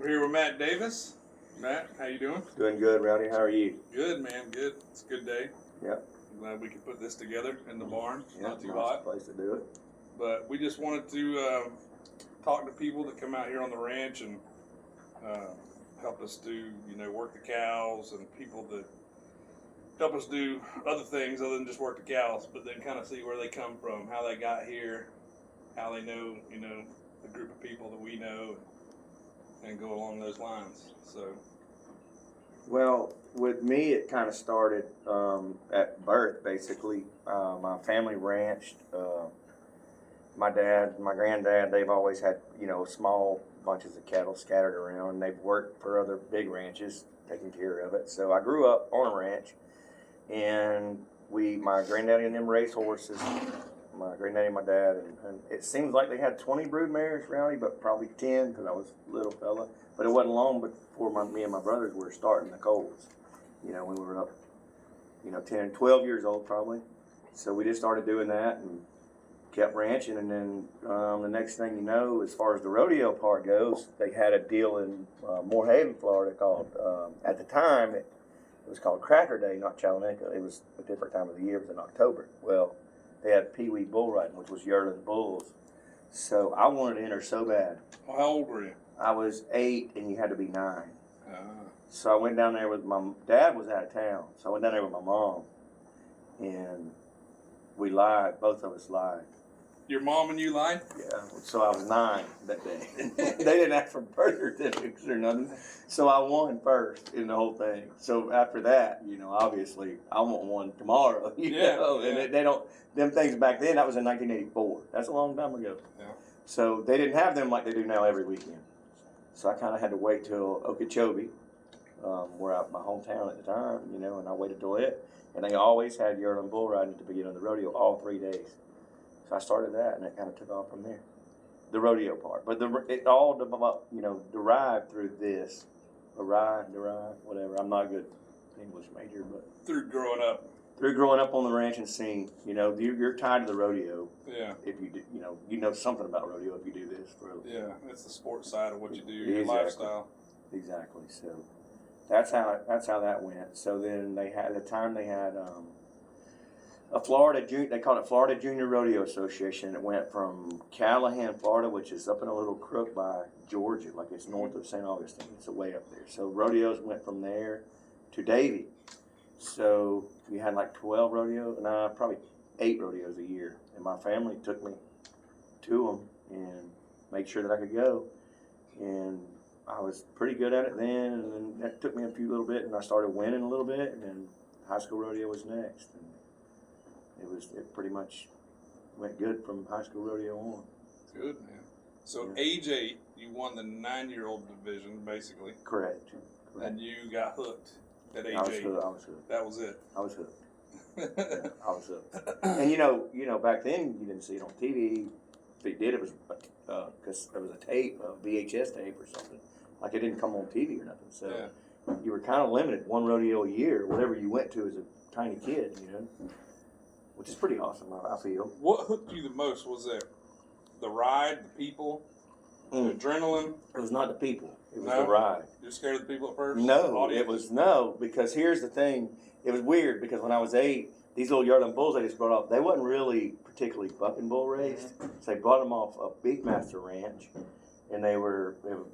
We're here with Matt Davis. Matt, how you doing? Doing good, Rowdy. How are you? Good, man. Good. It's a good day. Yep. I'm glad we could put this together in the barn. It's not too nice hot. place to do it. But we just wanted to talk to people that come out here on the ranch and help us do, work the cows, and people that help us do other things other than just work the cows, but then kind of see where they come from, how they got here, how they know, the group of people that we know, and go along those lines. So. Well, with me, it kind of started at birth, basically. My family ranched. My dad, my granddad, they've always had, small bunches of cattle scattered around. And they've worked for other big ranches, taking care of it. So I grew up on a ranch, and my granddaddy and them raised horses. My granddaddy and my dad, and it seems like they had 20 brood mares, Rowdy, but probably 10 because I was a little fella. But it wasn't long before me and my brothers were starting the colts. We were up, 10, 12 years old probably. So we just started doing that and kept ranching. And then the next thing you know, as far as the rodeo part goes, they had a deal in Moorhaven, Florida called, at the time, it was called Cracker Day, not Challenger. It was a different time of the year. It was in October. Well, they had Pee-wee bull riding, which was yearling bulls. So I wanted to enter so bad. Well, how old were you? I was 8, and you had to be 9. Ah. So I went down there with my dad was out of town. So I went down there with my mom, and we lied. Both of us lied. Your mom and you lied? Yeah. So I was 9 that day. They didn't ask for birth certificates or nothing. So I won first in the whole thing. So after that, obviously I want one tomorrow. And they don't. Them things back then. That was in 1984. That's a long time ago. Yeah. So they didn't have them like they do now every weekend. So I kind of had to wait till Okeechobee, where my hometown at the time, and I waited till it. And they always had yearling bull riding at the beginning of the rodeo all 3 days. So I started that, and it kind of took off from there. The rodeo part, but it all developed, derived through this, derived, whatever. I'm not a good English major, but through growing up. Through growing up on the ranch and seeing, you're tied to the rodeo. Yeah. If you do, you know something about rodeo if you do this for. Yeah, it's the sports side of what you do, your lifestyle. Exactly. So that's how that went. So then they had a Florida, they called it Florida Junior Rodeo Association. It went from Callahan, Florida, which is up in a little crook by Georgia, like it's north of St. Augustine. It's way up there. So rodeos went from there to Davie. So we had like 12 rodeos, probably 8 rodeos a year. And my family took me to them and made sure that I could go. And I was pretty good at it then, and then that took me a little bit, and I started winning a little bit, and then high school rodeo was next. And it pretty much went good from high school rodeo on. Good, man. So age 8, you won the 9-year-old division, basically. Correct. And you got hooked at age 8. I was hooked. That was it. I was hooked. I was hooked. And back then you didn't see it on TV. If it did, it was because there was a tape, a VHS tape or something. Like it didn't come on TV or nothing. So you were kind of limited, one rodeo a year, whatever you went to as a tiny kid, which is pretty awesome, I feel. What hooked you the most? Was it the ride, the people, the adrenaline? It was not the people. It was the ride. You're scared of the people at first? No, because here's the thing. It was weird because when I was 8, these little yearling bulls they just brought off, they wasn't really particularly bucking bull raised. So they brought them off a Beefmaster ranch, and they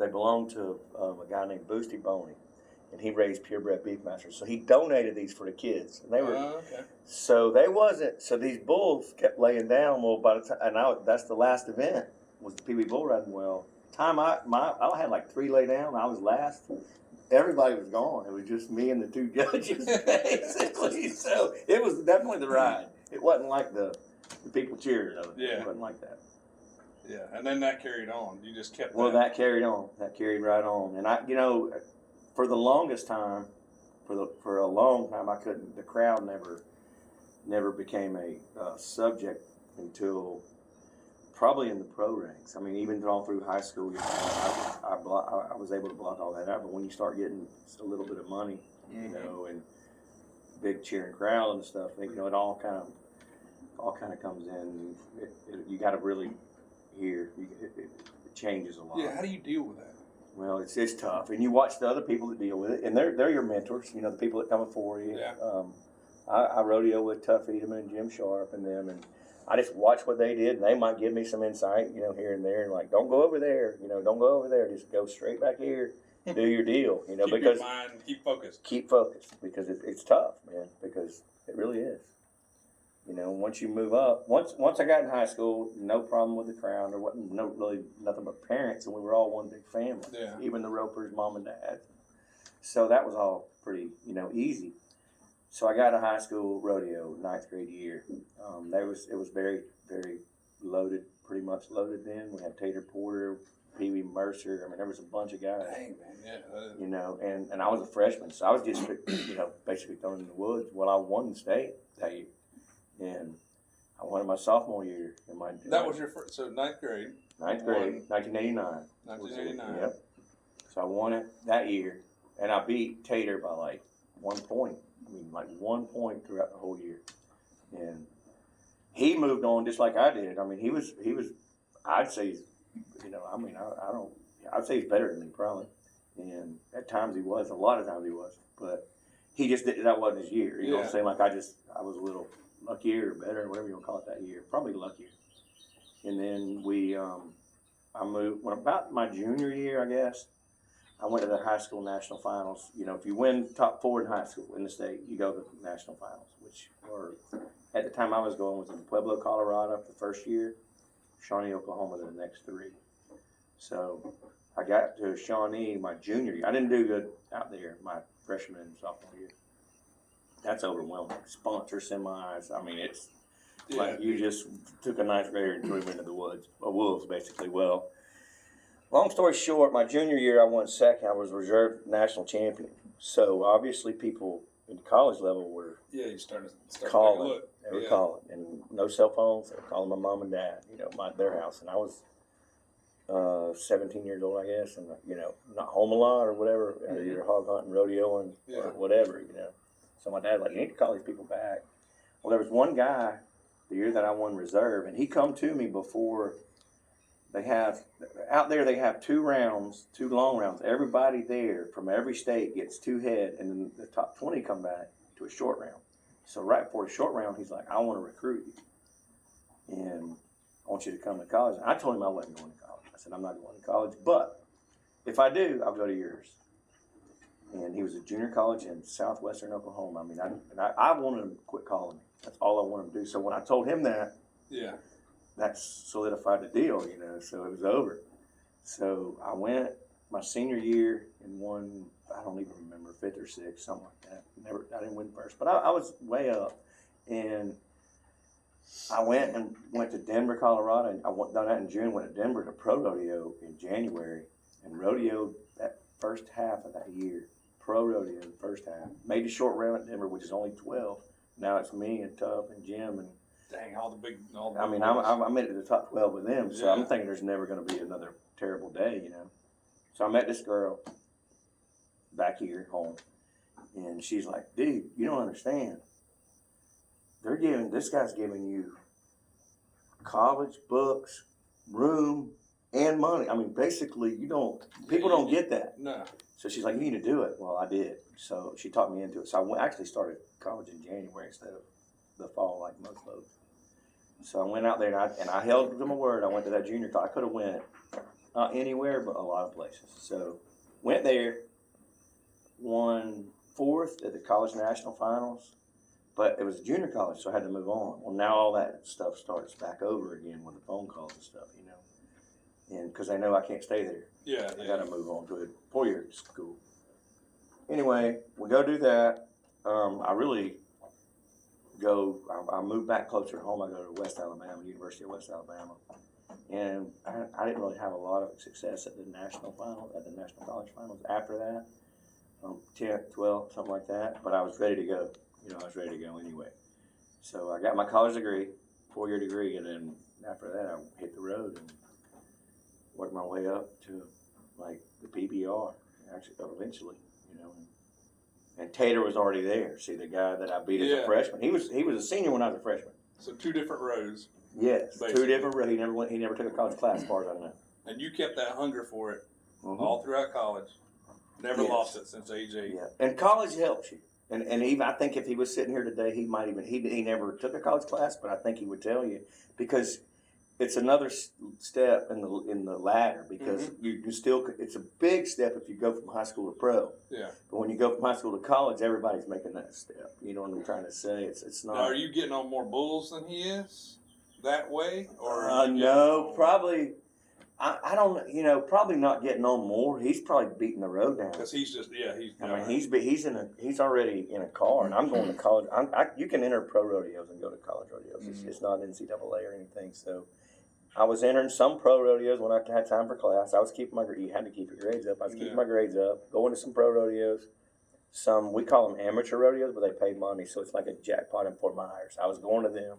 belonged to a guy named Boosty Boney, and he raised purebred Beefmasters. So he donated these for the kids. And they were so they wasn't. So these bulls kept laying down. Well, by the time, and that's the last event was the Pee-wee bull riding. Well, time I had like 3 lay down. I was last. Everybody was gone. It was just me and the 2 judges, basically. So it was definitely the ride. It wasn't like the people cheering. It wasn't like that. Yeah, and then that carried on. You just kept. Well, that carried on. That carried right on. And I, for the longest time, for a long time, I couldn't. The crowd never became a subject until probably in the pro ranks. I mean, even all through high school, I was able to block all that out. But when you start getting a little bit of money, and big cheering crowd and stuff, it all kind of comes in. You got to really hear. It changes a lot. Yeah, how do you deal with that? Well, it's tough, and you watch the other people that deal with it, and they're your mentors. You know, the people that come before you. Yeah. I rodeo with Tuff Edelman and Jim Sharp and them, and I just watch what they did, and they might give me some insight, you know, here and there, and like, don't go over there, you know, don't go over there, just go straight back here, do your deal, you know, keep because your mind, keep focused. Keep focused, because it's tough, man, because it really is. You know, once you move up, once I got in high school, no problem with the crowd. There wasn't nothing but parents, and we were all one big family. Yeah. Even the Ropers, mom and dad. So that was all pretty, you know, easy. So I got to high school rodeo, 9th grade year. It was very, very loaded, pretty much loaded then. We had Tater Porter, Pee Wee Mercer. I mean, there was a bunch of guys. Dang, man, yeah. You know, and I was a freshman, so I was just, you know, basically thrown in the woods. Well, I won the state that year. And I won it my sophomore year. That was your first, so 9th grade. 9th grade, 1989. 1989. Yep. So I won it that year, and I beat Tater by like 1 point. I mean, like 1 point throughout the whole year. And he moved on just like I did. I mean, he was. I'd say, you know, I mean, I'd say he's better than me probably. And at times he was. A lot of times he was. But he just did. That wasn't his year. You know what I'm saying? Like I was a little luckier or better, whatever you want to call it that year. Probably luckier. And then I moved, when about my junior year, I guess, I went to the high school national finals. You know, if you win top 4 in high school in the state, you go to the national finals, which were, at the time I was going, was in Pueblo, Colorado the first year, Shawnee, Oklahoma the next 3. So I got to Shawnee my junior year. I didn't do good out there my freshman and sophomore year. That's overwhelming. Sponsor semis. I mean, it's like you just took a 9th grader and threw him into the wolves, basically. Well, long story short, my junior year I won second. I was reserve national champion. So obviously people in the college level were you started calling. look. They were calling, and no cell phones. They were calling my mom and dad, you know, their house, and I was 17 years old, I guess, and you know, not home a lot or whatever, either hog hunting, rodeoing, or whatever, you know. So my dad was like, you need to call these people back. Well, there was one guy the year that I won reserve, and he come to me before they have, out there they have 2 rounds, 2 long rounds. Everybody there from every state gets 2 head, and then the top 20 come back to a short round. So right before the short round, he's like, I want to recruit you, and I want you to come to college. And I told him I wasn't going to college. I said, I'm not going to college, but if I do, I'll go to yours. And he was at junior college in southwestern Oklahoma. I mean, I wanted him to quit calling me. That's all I wanted him to do. So when I told him that, that solidified the deal, you know, so it was over. So I went my senior year and won, I don't even remember, 5th or 6th, something like that. I didn't win first, but I was way up. And I went to Denver, Colorado, and I done that in June, went to Denver to pro rodeo in January, and rodeo that first half of that year. Pro rodeo in the first half. Made the short round at Denver, which is only 12. Now it's me and Tuff and Jim and. Dang, all the big. I mean, I made it to the top 12 with them, so I'm thinking there's never going to be another terrible day, you know. So I met this girl back here home, and she's like, "Dude, you don't understand. This guy's giving you college, books, room, and money. I mean, basically, people don't get that." No. So she's like, "You need to do it." Well, I did. So she talked me into it. So I actually started college in January instead of the fall like most folks. So I went out there and I held to my word. I went to that junior college. I could have went not anywhere, but a lot of places. So went there, won 4th at the college national finals, but it was junior college, so I had to move on. Well, now all that stuff starts back over again with the phone calls and stuff, you know, and because they know I can't stay there. I got to move on to a 4-year school. Anyway, we go do that. I moved back closer to home. I go to West Alabama, University of West Alabama. And I didn't really have a lot of success at the national college finals after that. 10th, 12th, something like that. But I was ready to go. You know, I was ready to go anyway. So I got my college degree, 4-year degree, and then after that I hit the road and worked my way up to like the PBR, actually, eventually, you know. And Tater was already there. See, the guy that I beat as a freshman. He was a senior when I was a freshman. So 2 different rows. Yes, basically. 2 different rows. He never took a college class, as far as I know. And you kept that hunger for it. all throughout college. Never lost it since age 8. Yeah, and college helps you. And even I think if he was sitting here today, he might even he never took a college class, but I think he would tell you because it's another step in the ladder because you can still it's a big step if you go from high school to pro. Yeah. But when you go from high school to college, everybody's making that step. You know what I'm trying to say? It's not. Now, are you getting on more bulls than he is that way, or no, probably. I don't, probably not getting on more. He's probably beating the road down. Because he's just, he's already in a car, and I'm going to college. You can enter pro rodeos and go to college rodeos. It's not NCAA or anything. So, I was entering some pro rodeos when I had time for class. I was keeping you had to keep your grades up. I was keeping my grades up, going to some pro rodeos. Some, we call them amateur rodeos, but they pay money, so it's like a jackpot in Fort Myers. I was going to them,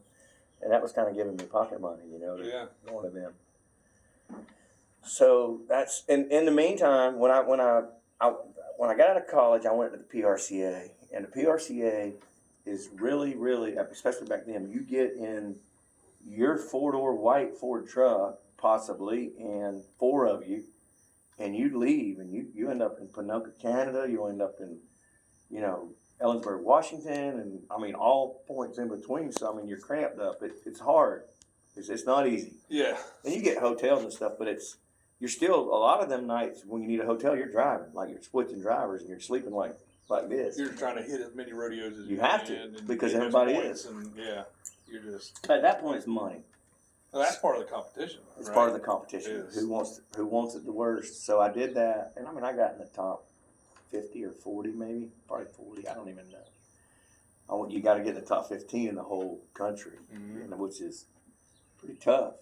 and that was kind of giving me pocket money, going to them. So that's in the meantime when I got out of college, I went to the PRCA, and the PRCA is really, especially back then, you get in your 4-door white Ford truck possibly, and 4 of you, and you leave, and you end up in Ponoka, Canada. You end up in Ellensburg, Washington, and I mean all points in between. So you're cramped up. It's hard. It's not easy. Yeah. And you get hotels and stuff, but you're still, a lot of them nights when you need a hotel, you're driving. Like you're switching drivers and you're sleeping like this. You're trying to hit as many rodeos as you have to, because everybody is. And you're just. At that point, it's money. Well, that's part of the competition. It's part of the competition. Who wants it the worst? So I did that, and I got in the top 50 or 40 maybe, probably 40. I don't even know. You got to get in the top 15 in the whole country, which is pretty tough.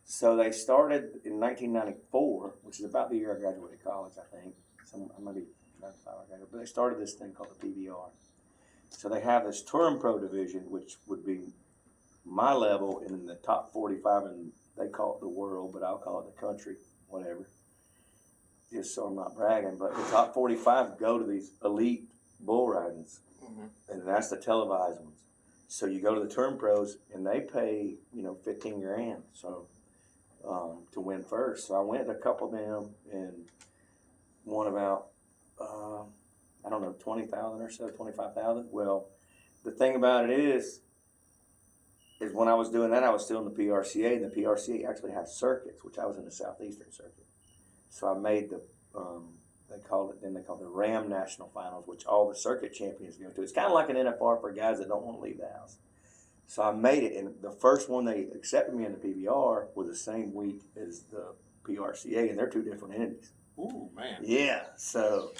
So they started in 1994, which is about the year I graduated college, I think. Maybe 95 I graduated, but they started this thing called the PBR. So they have this touring pro division, which would be my level in the top 45, and they call it the world, but I'll call it the country, whatever. Just so I'm not bragging, but the top 45 go to these elite bull ridings, and that's the televised ones. So you go to the touring pros, and they pay, $15,000. So to win first. So I went to a couple of them and won about, 20,000 or so, 25,000. Well, the thing about it is when I was doing that, I was still in the PRCA, and the PRCA actually has circuits, which I was in the Southeastern Circuit. So I made they call it the Ram National Finals, which all the circuit champions go to. It's kind of like an NFR for guys that don't want to leave the house. So I made it, and the first one they accepted me in the PBR was the same week as the PRCA, and they're 2 different entities. Ooh, man. Yeah, so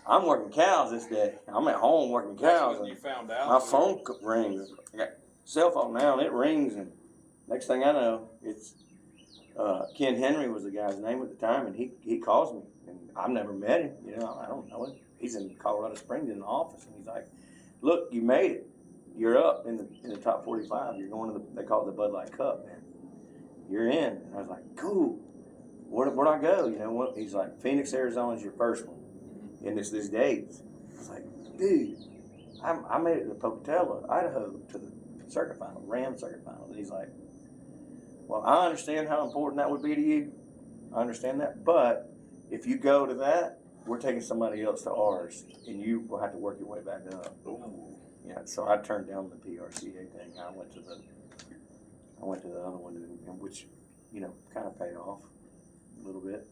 I'm working cows this day. I'm at home working cows. That's when you found out. My phone rings. I got a cell phone now, and it rings, and next thing I know, it's Ken Henry was the guy's name at the time, and he calls me, and I've never met him. I don't know him. He's in Colorado Springs in the office, and he's like, "Look, you made it. You're up in the top 45. You're going to they call it the Bud Light Cup, man. You're in." And I was like, "Cool. Where'd I go?" He's like, "Phoenix, Arizona's your first one." And it's these dates. I was like, "Dude, I made it to Pocatello, Idaho, to the circuit final, Ram circuit final." And he's like, "Well, I understand how important that would be to you. I understand that. But if you go to that, we're taking somebody else to ours, and you will have to work your way back up." Ooh. Yeah, so I turned down the PRCA thing. I went to the other one, which, kind of paid off a little bit.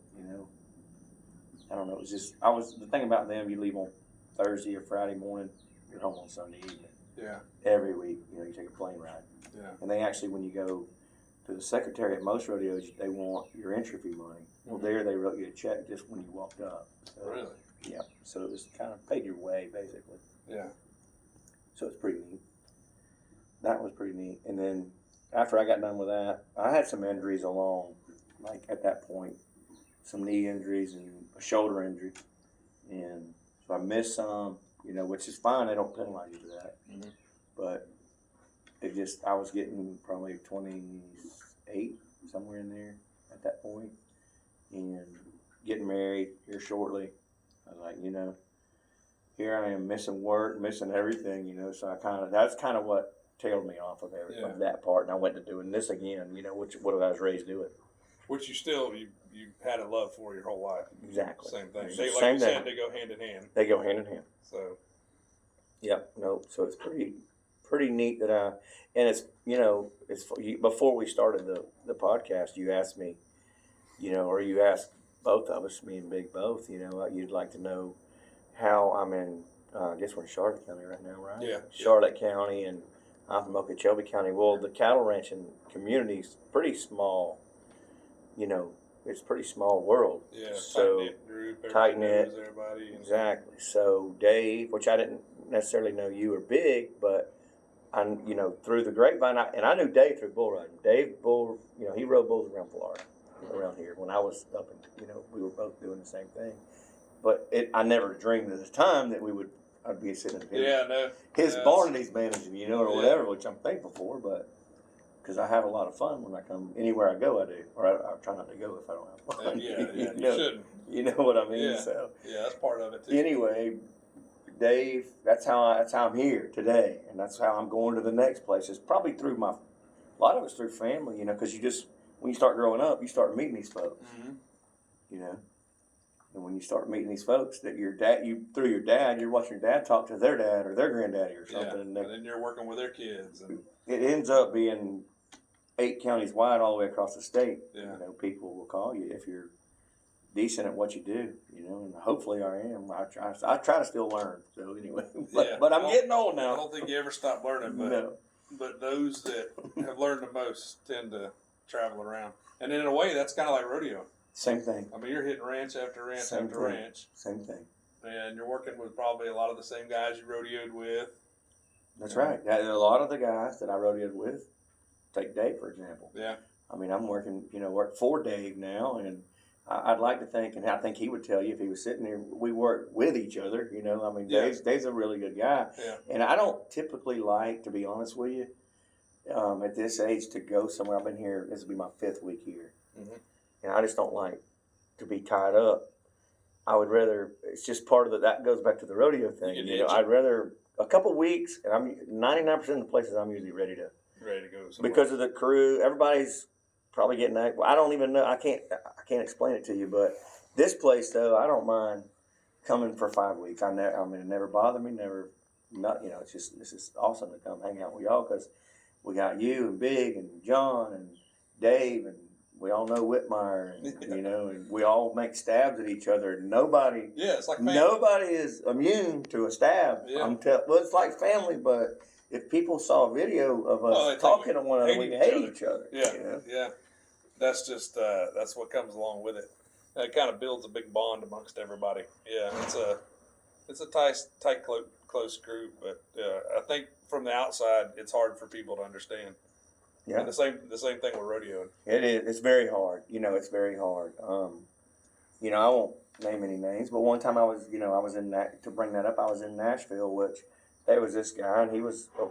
I don't know. It was just the thing about them. You leave on Thursday or Friday morning, you're home on Sunday evening. Yeah. Every week, you take a plane ride. Yeah. And they actually, when you go to the secretary at most rodeos, they want your entry fee money. Well, there they wrote you a check just when you walked up. So, really? Yeah. So it was kind of paid your way, basically. Yeah. So it's pretty neat. That was pretty neat. And then after I got done with that, I had some injuries along, like at that point, some knee injuries and a shoulder injury. And so I missed some, which is fine. They don't penalize you for that. Mm-hmm. But I was getting probably 28, somewhere in there at that point, and getting married here shortly. I was like, here I am missing work, missing everything, so that's kind of what tailed me off of that part. And I went to doing this again, what I was raised doing. Which you had a love for your whole life. Exactly. Same thing. It's They, the like same you thing. said, they go hand in hand. They go hand in hand. So. Yep. No. So it's pretty neat that and it's it's before we started the podcast, you asked me, or you asked both of us, me and Big both, you'd like to know how I'm in. I guess we're in Charlotte County right now, right? Yeah. Charlotte County, and I'm from Okeechobee County. Well, the cattle ranching community's pretty small. It's a pretty small world. Yeah. So tight-knit group. tight-knit. Knows everybody. Exactly. So Dave, which I didn't necessarily know you or Big, but I, through the grapevine, I knew Dave through bull riding. Dave he rode bulls around Florida, around here when I was up in, we were both doing the same thing. But I never dreamed at the time that I'd be sitting in his barn that he's managing, or whatever, which I'm thankful for, but because I have a lot of fun when I come anywhere I go, I do, or I try not to go if I don't have fun. You shouldn't. You know what I mean? Yeah. So that's part of it too. anyway, Dave, that's how I'm here today, and that's how I'm going to the next place. It's probably through a lot of it's through family, because when you start growing up, you start meeting these folks, and when you start meeting these folks that through your dad, you're watching your dad talk to their dad or their granddaddy or something, and then you're working with their kids, and it ends up being 8 counties wide all the way across the state. Yeah. People will call you if you're decent at what you do, and hopefully I am. I try to still learn. So anyway, but I'm getting old now. I don't think you ever stop learning, but those that have learned the most tend to travel around, and in a way, that's kind of like rodeo. Same thing. I mean, you're hitting ranch after ranch after ranch. Same thing. And you're working with probably a lot of the same guys you rodeoed with. That's right. A lot of the guys that I rodeoed with, take Dave for example. Yeah. I mean, I'm working for Dave now, and I'd like to think, and I think he would tell you if he was sitting here, we work with each other. I mean, Dave's a really good guy. Yeah. And I don't typically like, to be honest with you, at this age to go somewhere. I've been here, this will be my 5th week here. Mm-hmm. And I just don't like to be tied up. I would rather, it's just part of that goes back to the rodeo thing. I'd rather a couple weeks, and I'm 99% of the places I'm usually ready to go somewhere. Because of the crew. Everybody's probably getting that. I don't even know. I can't explain it to you. But this place though, I don't mind coming for 5 weeks. It never bothered me. It's just awesome to come hang out with y'all because we got you and Big and John and Dave and. We all know Whitmire, and, and we all make stabs at each other. Nobody, it's like family. Nobody is immune to a stab. Yeah. It's like family, but if people saw a video of us talking to one another, we hate each other. Yeah, yeah. That's just that's what comes along with it. It kind of builds a big bond amongst everybody. Yeah, it's a tight, close group, but I think from the outside, it's hard for people to understand. Yeah, and the same thing with rodeo. It is. It's very hard. It's very hard. I won't name any names, but one time I was in that. To bring that up, I was in Nashville, which there was this guy, and he was a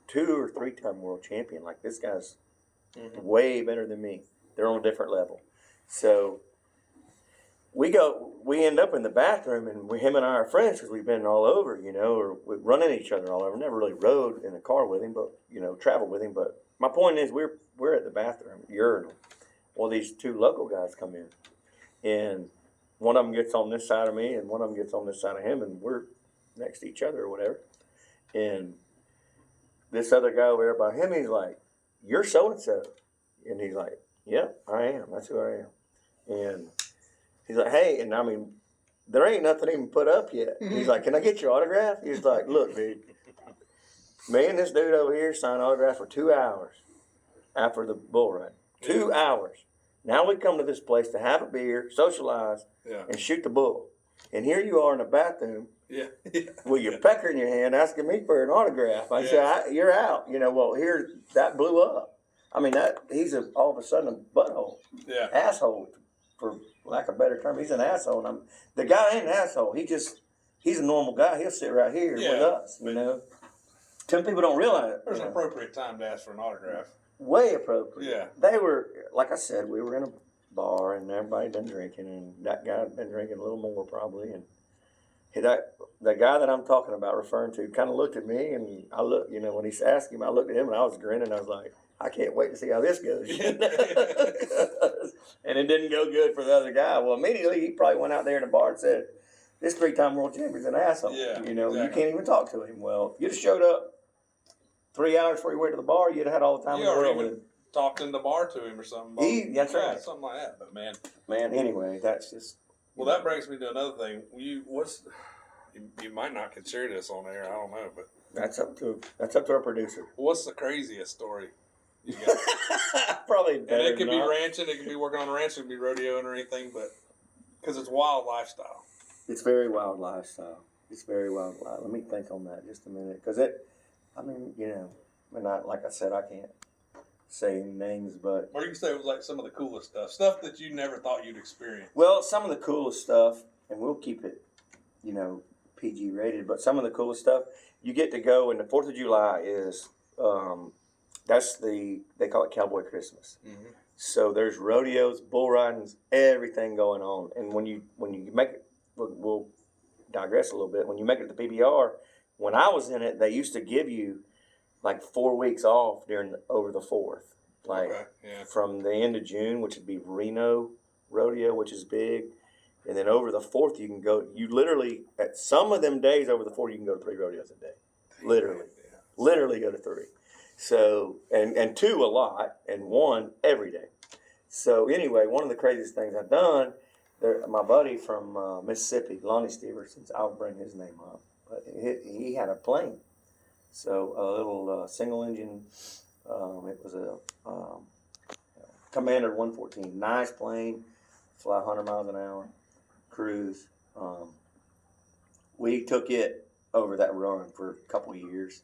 2 or 3 time world champion. Like this guy's way better than me. They're on a different level. So we end up in the bathroom, and him and I are friends because we've been all over, or we run into each other all over. Never really rode in a car with him, but traveled with him, but. My point is, we're at the bathroom, urinal. Well, these 2 local guys come in, and one of them gets on this side of me, and one of them gets on this side of him, and we're next to each other or whatever. And this other guy over there by him, he's like, "You're so and so," and he's like, "Yep, I am. That's who I am." And he's like, "Hey," and I mean, there ain't nothing even put up yet. He's like, "Can I get your autograph?" He's like, "Look, dude. Me and this dude over here signed autographs for 2 hours after the bull run. 2 hours. Now we come to this place to have a beer, socialize, and shoot the bull. And here you are in the bathroom with your pecker in your hand asking me for an autograph. I said, you're out. Well, here, that blew up. I mean, he's all of a sudden a butthole. Yeah. Asshole, for lack of a better term. He's an asshole. And the guy ain't an asshole. He's a normal guy. He'll sit right here with us, Some people don't realize it. There's an appropriate time to ask for an autograph. Way appropriate. Yeah. They were, like I said, we were in a bar and everybody been drinking, and that guy had been drinking a little more probably, and The guy that I'm talking about, referring to, kind of looked at me, and I looked, when he asked him, I looked at him, and I was grinning. I was like, I can't wait to see how this goes. And it didn't go good for the other guy. Well, immediately he probably went out there in the bar and said, "This 3-time world champion's an asshole. Yeah, You can't even talk to him." Well, if you'd have showed up 3 hours before you went to the bar, you'd have had all the time in the world with him. Talked in the bar to him or something. That's right. Something like that. But man, anyway, that's just. Well, that brings me to another thing. You might not consider this on air. I don't know, but that's up to our producer. What's the craziest story you got? Probably. And it could be ranching. It could be working on a ranch. It could be rodeoing or anything, but because it's wild lifestyle. It's very wild lifestyle. Let me think on that just a minute, because like I said, I can't say any names, but. Or you can say it was like some of the coolest stuff that you never thought you'd experience. Well, some of the coolest stuff, and we'll keep it, PG rated, but some of the coolest stuff, you get to go, and the 4th of July is, they call it Cowboy Christmas. Mm-hmm. So there's rodeos, bull ridings, everything going on. And when you make it, we'll digress a little bit. When you make it to the PBR, when I was in it, they used to give you like 4 weeks off over the 4th. From the end of June, which would be Reno Rodeo, which is big. And then over the 4th, you can go, at some of them days over the 4th, you can go to 3 rodeos a day. Literally go to 3. So, and 2 a lot, and 1 every day. So anyway, one of the craziest things I've done, my buddy from Mississippi, Lonnie Stevenson, I'll bring his name up, but he had a plane. So a little single engine, it was a Commander 114, nice plane, fly 100 miles an hour, cruise. We took it over that run for a couple of years.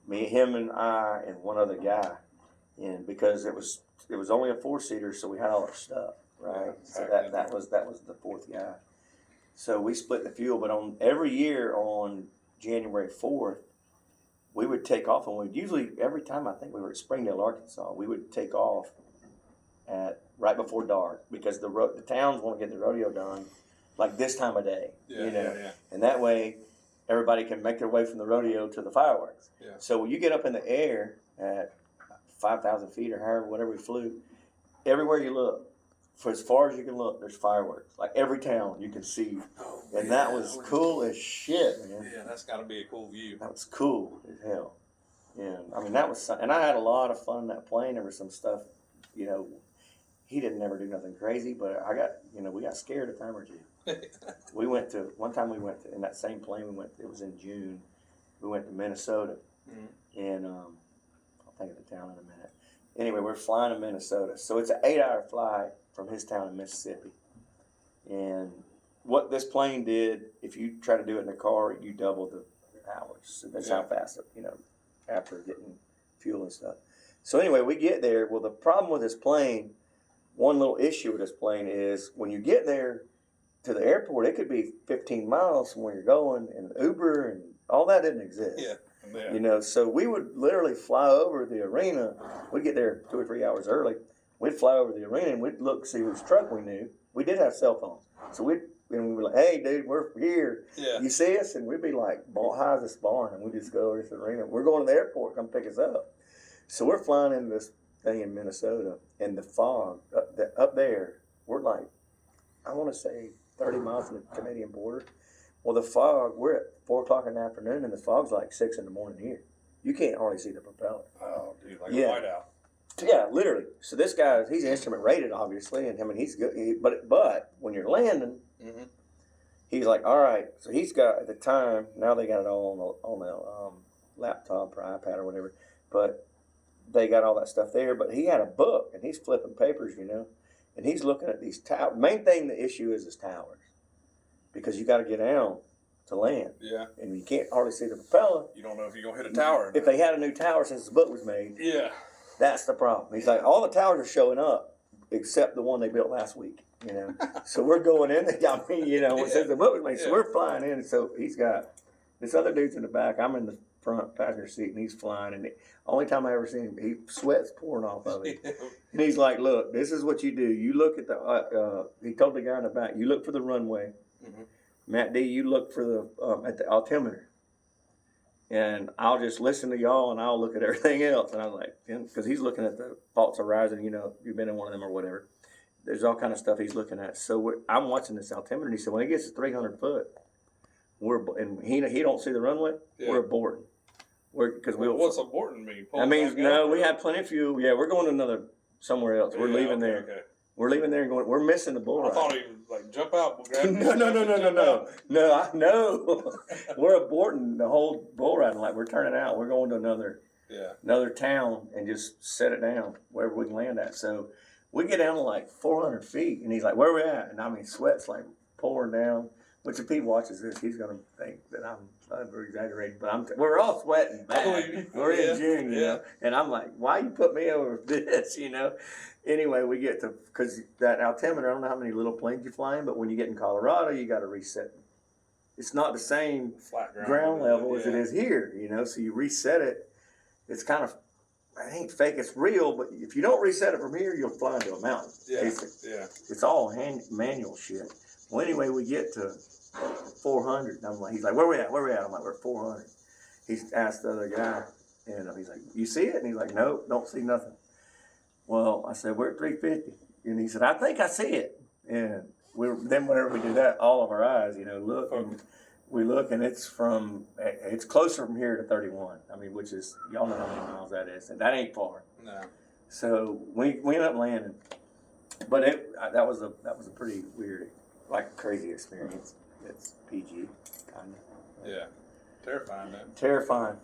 Me, him, and I, and one other guy, and because it was only a 4-seater, so we had all our stuff, right? So that was the 4th guy. So we split the fuel, but every year on January 4th, we would take off, and we'd usually, every time I think we were at Springdale, Arkansas, we would take off at right before dark, because the towns want to get the rodeo done like this time of day, and that way everybody can make their way from the rodeo to the fireworks. Yeah. So when you get up in the air at 5,000 feet or however, whatever we flew, everywhere you look, for as far as you can look, there's fireworks. Like every town you can see. And that was cool as shit, man. Yeah, that's got to be a cool view. That was cool as hell. Yeah, that was, and I had a lot of fun in that plane. There was some stuff, he didn't never do nothing crazy, but we got scared a time or two. One time we went to, in that same plane, it was in June, we went to Minnesota, and I'll think of the town in a minute. Anyway, we're flying to Minnesota, so it's an 8-hour flight from his town in Mississippi, and what this plane did, if you try to do it in a car, you double the hours, so that's how fast, after getting fuel and stuff. So anyway, we get there. Well, the problem with this plane, one little issue with this plane is when you get there to the airport, it could be 15 miles from where you're going, and Uber and all that didn't exist. Yeah. So we would literally fly over the arena. We'd get there 2 or 3 hours early. We'd fly over the arena and we'd look, see whose truck we knew. We did have cell phones. So we'd be like, "Hey, dude, we're here. Yeah. You see us?" And we'd be like, "How's this barn?" And we'd just go over to the arena. "We're going to the airport. Come pick us up." So we're flying into this thing in Minnesota, and the fog up there, we're like, I want to say 30 miles from the Canadian border. Well, the fog, we're at 4 o'clock in the afternoon, and the fog's like 6 in the morning here. You can't hardly see the propeller. Oh, dude, like a whiteout. Yeah, literally. So this guy, he's instrument rated, obviously, and he's good. But when you're landing, he's like, all right. So he's got, at the time, now they got it all on the laptop or iPad or whatever, but they got all that stuff there. But he had a book, and he's flipping papers, and he's looking at these towers. Main thing, the issue is towers, because you got to get down to land. Yeah. And you can't hardly see the propeller. You don't know if you're going to hit a tower. If they had a new tower since the book was made. Yeah. That's the problem. He's like, all the towers are showing up except the one they built last week, So we're going in. Since the book was made. So we're flying in. So he's got, this other dude's in the back. I'm in the front passenger seat, and he's flying. And the only time I ever seen him, sweat's pouring off of him. And he's like, look, this is what you do. You look at he told the guy in the back, you look for the runway. Matt D, you look for the at the altimeter, and I'll just listen to y'all, and I'll look at everything else. And I was like, because he's looking at the faults arising. You know, you've been in one of them or whatever. There's all kind of stuff he's looking at. So I'm watching this altimeter, and he said when it gets to 300 foot, and he don't see the runway. Yeah. We're aborting. Because what's aborting mean? That means no. We had plenty of fuel. Yeah, we're going to somewhere else. We're leaving there. Okay. We're leaving there and going. We're missing the bull ride. I thought he was like jump out. No. We're aborting the whole bull ride. Like we're turning out. We're going to another town and just set it down wherever we can land at. So we get down to like 400 feet, and he's like, "Where we at?" And I mean, sweat's like pouring down. Which if he watches this, he's gonna think that I'm over exaggerating. But we're all sweating bad. We're in June, you know. And I'm like, why you put me over this, you know? Anyway, we get to, because that altimeter, I don't know how many little planes you fly in, but when you get in Colorado, you got to reset. It's not the same flat ground level as it is here, you know. So you reset it. It's kind of, it ain't fake, it's real. But if you don't reset it from here, you'll fly into a mountain. Yeah, It's all manual shit. Well, anyway, we get to 400. And I'm like, he's like, where we at? I'm like, we're at 400. He's asked the other guy, and he's like, you see it? And he's like, nope, don't see nothing. Well, I said, we're at 350. And he said, I think I see it. And then whenever we do that, all of our eyes, you know, look, and we look, and it's closer from here to 31. I mean, which is, y'all know how many miles that is. And that ain't far. No. So we ended up landing. But that was a pretty weird, like crazy experience. It's PG, kind of. Yeah. Terrifying, man. Terrifying.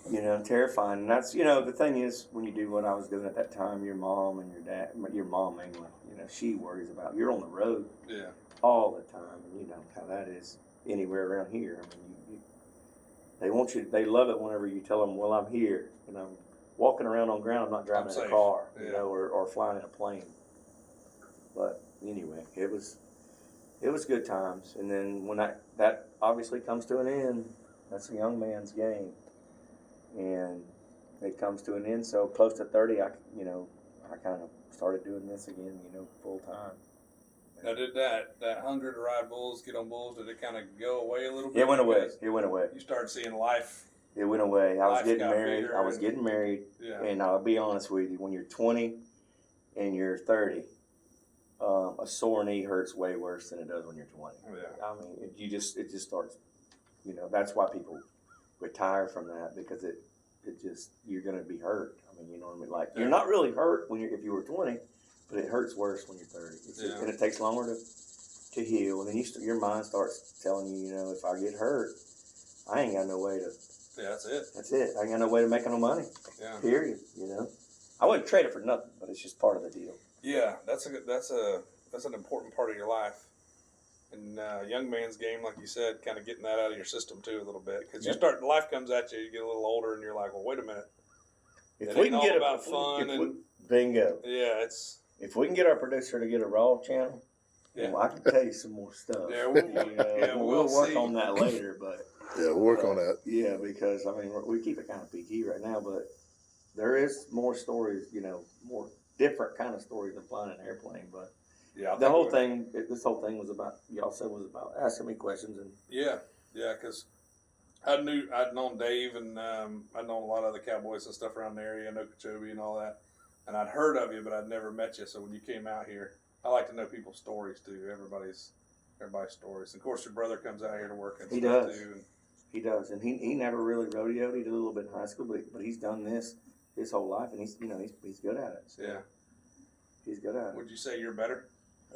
You know, terrifying. And that's, you know, the thing is, when you do what I was doing at that time, your mom and your dad, your mom mainly, you know, she worries about, you're on the road all the time. And you know how that is anywhere around here. I mean, they love it whenever you tell them, well, I'm here. And I'm walking around on ground, I'm not driving in a car, you know, or flying in a plane. But anyway, it was good times. And then when that obviously comes to an end, that's a young man's game. And it comes to an end. So close to 30, I kind of started doing this again, you know, full time. Now, did that hunger to ride bulls, get on bulls, did it kind of go away a little bit? It went away. You started seeing life. It went away. I was getting married. Yeah. And I'll be honest with you, when you're 20 and you're 30, a sore knee hurts way worse than it does when you're 20. Yeah. I mean, it just starts, you know, that's why people retire from that, because it just, you're going to be hurt. I mean, you know what I mean? Like, you're not really hurt if you were 20, but it hurts worse when you're 30. And it takes longer to heal. And then your mind starts telling you, you know, if I get hurt, I ain't got no way to. Yeah, that's it. That's it. I ain't got no way to make no money. Yeah. Period. You know, I wouldn't trade it for nothing, but it's just part of the deal. Yeah, that's an important part of your life. And young man's game, like you said, kind of getting that out of your system too a little bit, because life comes at you. You get a little older, and you're like, well, wait a minute. If we can get about fun bingo. Yeah, if we can get our producer to get a Raw channel, well, I can tell you some more stuff. Yeah, we'll work on that later, but we'll work on that. Yeah, because I mean we keep it kind of PG right now, but there is more stories, you know, more different kind of stories than flying an airplane, but. Yeah, this whole thing was about, y'all said was about asking me questions. And because I'd known Dave, and I'd known a lot of other cowboys and stuff around the area in Okeechobee and all that, and I'd heard of you, but I'd never met you. So when you came out here, I like to know people's stories too, everybody's stories. And of course, your brother comes out here to work and stuff too. And he does, and he never really rodeoed. He did a little bit in high school, but he's done this his whole life, and he's good at it. So he's good at it. Would you say you're better?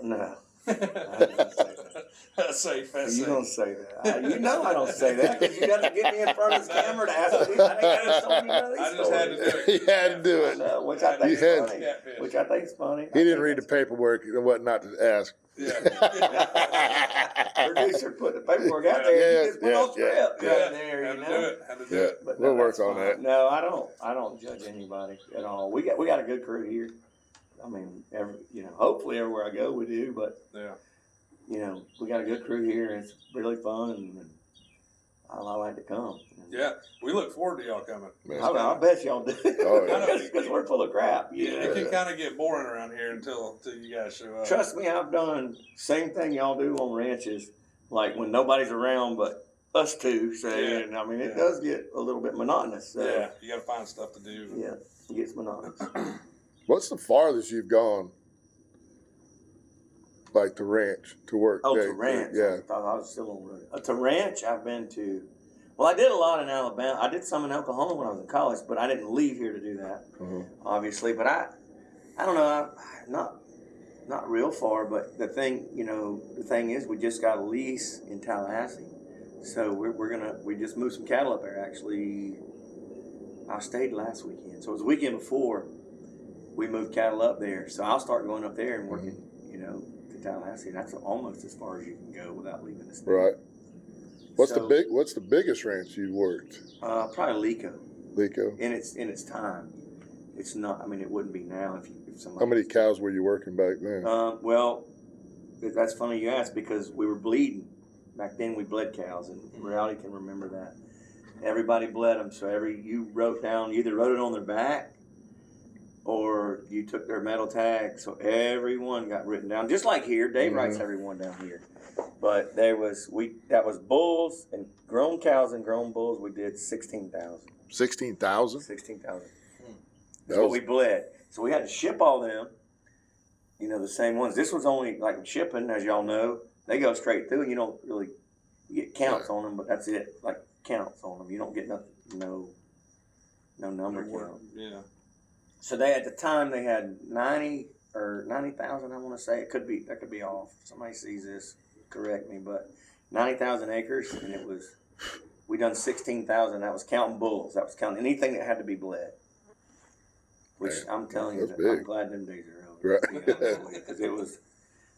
No. I don't say that. That's safe. You don't say that. You know I don't say that, because you got to get me in front of this camera to ask me. I just had to do it. You had to do it. No, which I think is funny. He didn't read the paperwork and what not to ask. Yeah. Producer put the paperwork out there. You just put on script right there. Had to do it. But we'll work on that. No, I don't judge anybody at all. We got a good crew here. I mean, hopefully everywhere I go we do, but you know, we got a good crew here, and it's really fun, and I like to come. Yeah, we look forward to y'all coming. I bet y'all do. Because we're full of crap. It can kind of get boring around here until you guys show up. Trust me, I've done same thing y'all do on ranches. like when nobody's around but us two, say, Yeah. and I mean, it Yeah. does get a little bit monotonous. So, Yeah, you got to find stuff to do. yeah, it gets monotonous. What's the farthest you've gone? Like to ranch, to work? Oh, day, to ranch. Yeah. I thought I was still on road. To ranch, I've been to. Well, I did a lot in Alabama. I did some in Oklahoma when I was in college, but I didn't leave here to do that, obviously. But I don't know. Not real far, but the thing is, we just got a lease in Tallahassee, so we just moved some cattle up there. Actually, I stayed last weekend, so it was the weekend before we moved cattle up there. So I'll start going up there and working, to Tallahassee. That's almost as far as you can go without leaving the state. Right. What's So, the biggest ranch you worked? Probably Lico. Lico. In its time, it's not. I mean, it wouldn't be now if somebody. How many cows were you working back then? Well, that's funny you ask because we were bleeding back then. We bled cows, and Rowdy can remember that. Everybody bled them, so you either wrote it on their back, or you took their metal tag. So everyone got written down, just like here. Dave writes everyone down here. But that was bulls and grown cows and grown bulls. We did 16,000. 16,000. 16,000. That's what we bled. So we had to ship all them. The same ones. This was only like shipping, as y'all know. They go straight through, and you don't really get counts on them, but that's it. Like counts on them. You don't get nothing. No number count. Yeah. So at the time they had 90,000. I want to say that could be off. Somebody sees this, correct me, but 90,000 acres, and we done 16,000. That was counting bulls. That was counting anything that had to be bled. Which I'm telling you, I'm glad them days are over. Right. Because it was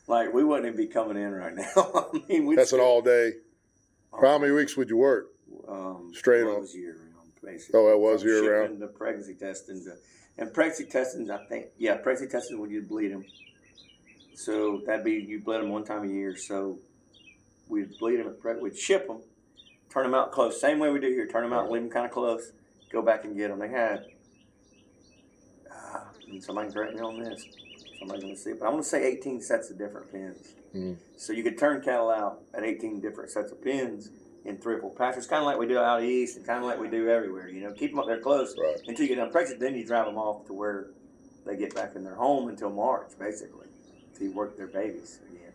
like we wouldn't even be coming in right now. I mean, That's an all day. How many weeks would you work? Straight on. It was year round, basically. Oh, that was From year round. shipping to pregnancy testing and pregnancy testing. I think pregnancy testing when you bleed them. So that'd be you bled them one time a year. So we'd bleed them we'd ship them, turn them out close, same way we do here. Turn them out, and leave them kind of close. Go back and get them. They had. And somebody can correct me on this. Somebody's going to see it. But I want to say 18 sets of different pins. So you could turn cattle out at 18 different sets of pins in 3 or 4 pastures, kind of like we do out east and kind of like we do everywhere. Keep them up there close until you get done pregnant. Then you drive them off to where they get back in their home until March, basically, until you work their babies again.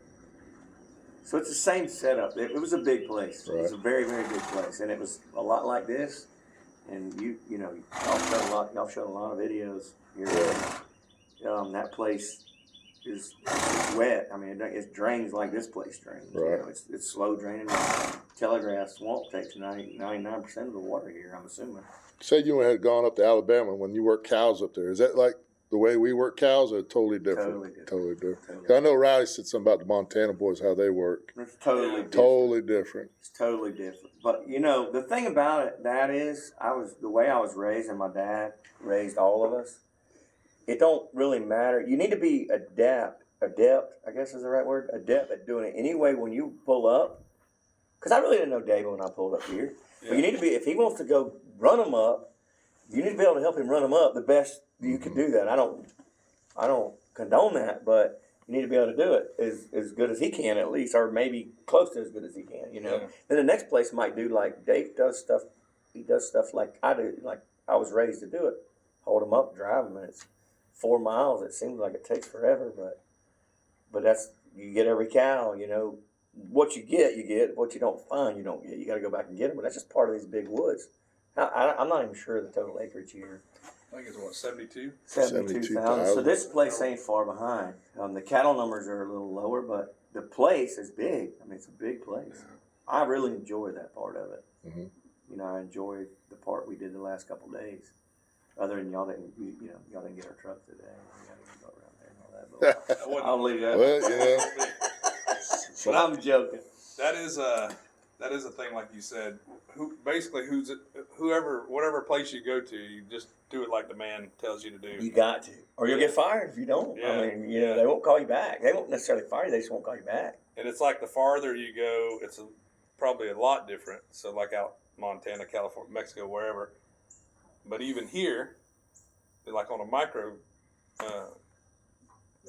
So it's the same setup. It was a big place. Right. It was a very, very big place. And it was a lot like this. And y'all showed a lot of videos here. That place is wet. I mean, it drains like this place drains. Right. It's slow draining. Telegraph Swamp takes 99% of the water here, I'm assuming. Said you had gone up to Alabama when you worked cows up there. Is that like the way we work cows, or totally different? Totally different. I know Rowdy said something about the Montana boys, how they work. It's totally different. Totally different. It's totally different. But the thing about it, that is, the way I was raised, and my dad raised all of us. It don't really matter. You need to be adept, I guess is the right word, adept at doing it anyway when you pull up. Because I really didn't know David when I pulled up here. Yeah. But you need to be, if he wants to go run them up, you need to be able to help him run them up the best you can do that. I don't condone that, but you need to be able to do it as good as he can at least, or maybe close to as good as he can, Yeah. Then the next place might do like Dave does stuff. He does stuff like I do, like I was raised to do it. Hold them up, drive them, and it's 4 miles. It seems like it takes forever, but that's, you get every cow, what you get. What you don't find, you don't get. You got to go back and get them, but that's just part of these big woods. I'm not even sure of the total acreage here. I think it's what, 72? 72,000. So this place ain't far behind. The cattle numbers are a little lower, but the place is big. I mean, it's a big place. Yeah. I really enjoy that part of it. Mm-hmm. I enjoyed the part we did the last couple of days. Other than y'all didn't get our truck today. We got to go around there and all that. But I'll leave that. Well, But I'm joking. That is a thing, like you said. Whatever place you go to, you just do it like the man tells you to do. You got to, or you'll get fired if you don't. Yeah. I mean, they won't call you back. They won't necessarily fire you. They just won't call you back. And it's like the farther you go, it's probably a lot different. So like out Montana, California, Mexico, wherever. But even here, like on a micro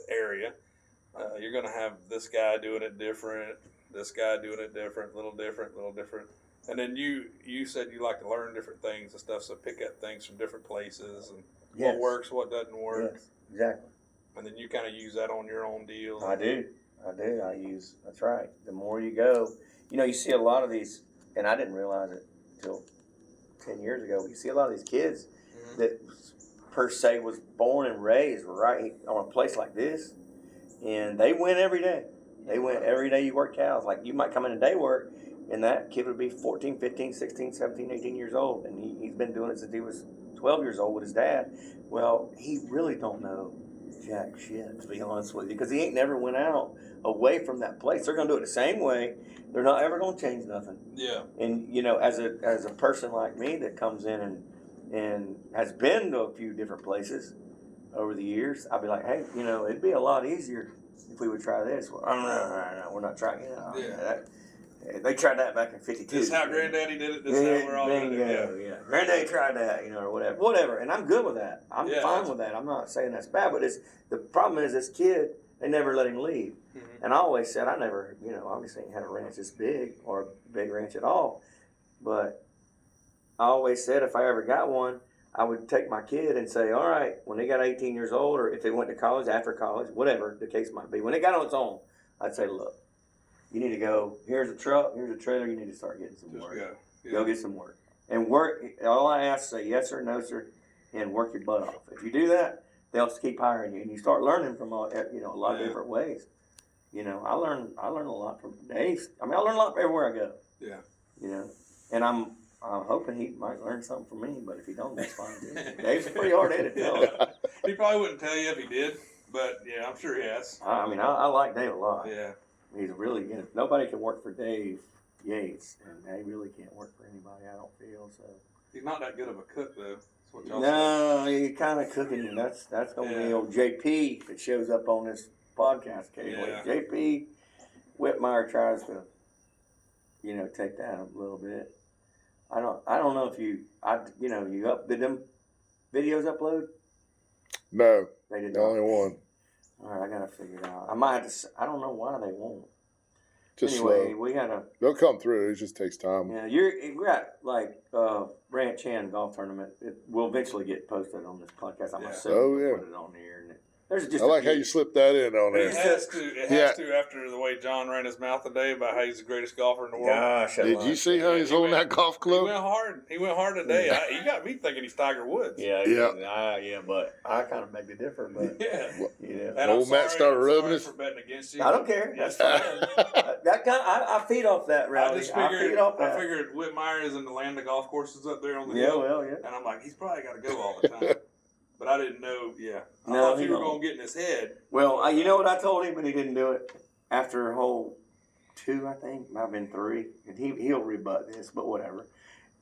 area, you're going to have this guy doing it different, this guy doing it different, little different. And then you said you like to learn different things and stuff, so pick up things from different places and what works, what doesn't work. Yes, exactly. And then you kind of use that on your own deal. I do. That's right. The more you go, you see a lot of these, and I didn't realize it until 10 years ago. You see a lot of these kids that per se was born and raised right on a place like this, and they win every day. They win every day you work cows. Like, you might come in a day work, and that kid would be 14, 15, 16, 17, 18 years old, and he's been doing it since he was 12 years old with his dad. Well, he really don't know jack shit, to be honest with you, because he ain't never went out away from that place. They're going to do it the same way. They're not ever going to change nothing. Yeah. And, as a person like me that comes in and has been to a few different places over the years, I'll be like, hey, it'd be a lot easier if we would try this. Well, no, we're not trying it. They tried that back in '52. This is how Granddaddy did it. This is how we're all doing it. Yeah. Granddaddy tried that, or whatever. And I'm good with that. I'm fine with that. I'm not saying that's bad, but the problem is this kid, they never let him leave. Mm-hmm. And I always said I never, obviously ain't had a ranch this big or a big ranch at all. But I always said if I ever got one, I would take my kid and say, all right, when they got 18 years old, or if they went to college, after college, whatever the case might be, when they got on its own, I'd say, look, you need to go, here's a truck, here's a trailer, you need to start getting some work. Go get some work. And work, all I ask is say yes sir, no sir, and work your butt off. If you do that, they'll keep hiring you, and you start learning from a lot of different ways. I learn a lot from Dave. I mean, I learn a lot everywhere I go. Yeah. And I'm hoping he might learn something from me, but if he don't, that's fine too. Dave's pretty hard-headed fellow. He probably wouldn't tell you if he did, but yeah, I'm sure he has. I like Dave a lot. Yeah. He's really good. Nobody can work for Dave Yates, and he really can't work for anybody, I don't feel so. He's not that good of a cook, though. That's what y'all say. He's kind of cooking, and that's going to be old JP that shows up on this podcast occasionally. Yeah. JP Whitmire tries to, take that a little bit. I don't know if you did them videos upload? No, they did the only one. All right, I gotta figure it out. I might have to. I don't know why they won't. Just anyway, slow. We gotta. They'll come through. It just takes time. Yeah, we're at like Ranch Hand golf tournament. It will eventually get posted on this podcast. I'm assuming we'll put it on here. And there's just. I like how you slipped that in on there. It has to after the way John ran his mouth today about how he's the greatest golfer in the world. Gosh, did you see how he's holding that golf club? He went hard today. He got me thinking he's Tiger Woods. Yeah, but I kind of beg to differ. But And old Matt started rubbing his. For betting against you. I don't care. That's fine. I feed off that, Rowdy. I figured Whitmire is in the land of golf courses up there on the hill. And I'm like, he's probably got to go all the time. But I didn't know, I thought you were going to get in his head. Well, you know what I told him, and he didn't do it? After hole 2, I think, might have been 3, and he'll rebut this, but whatever.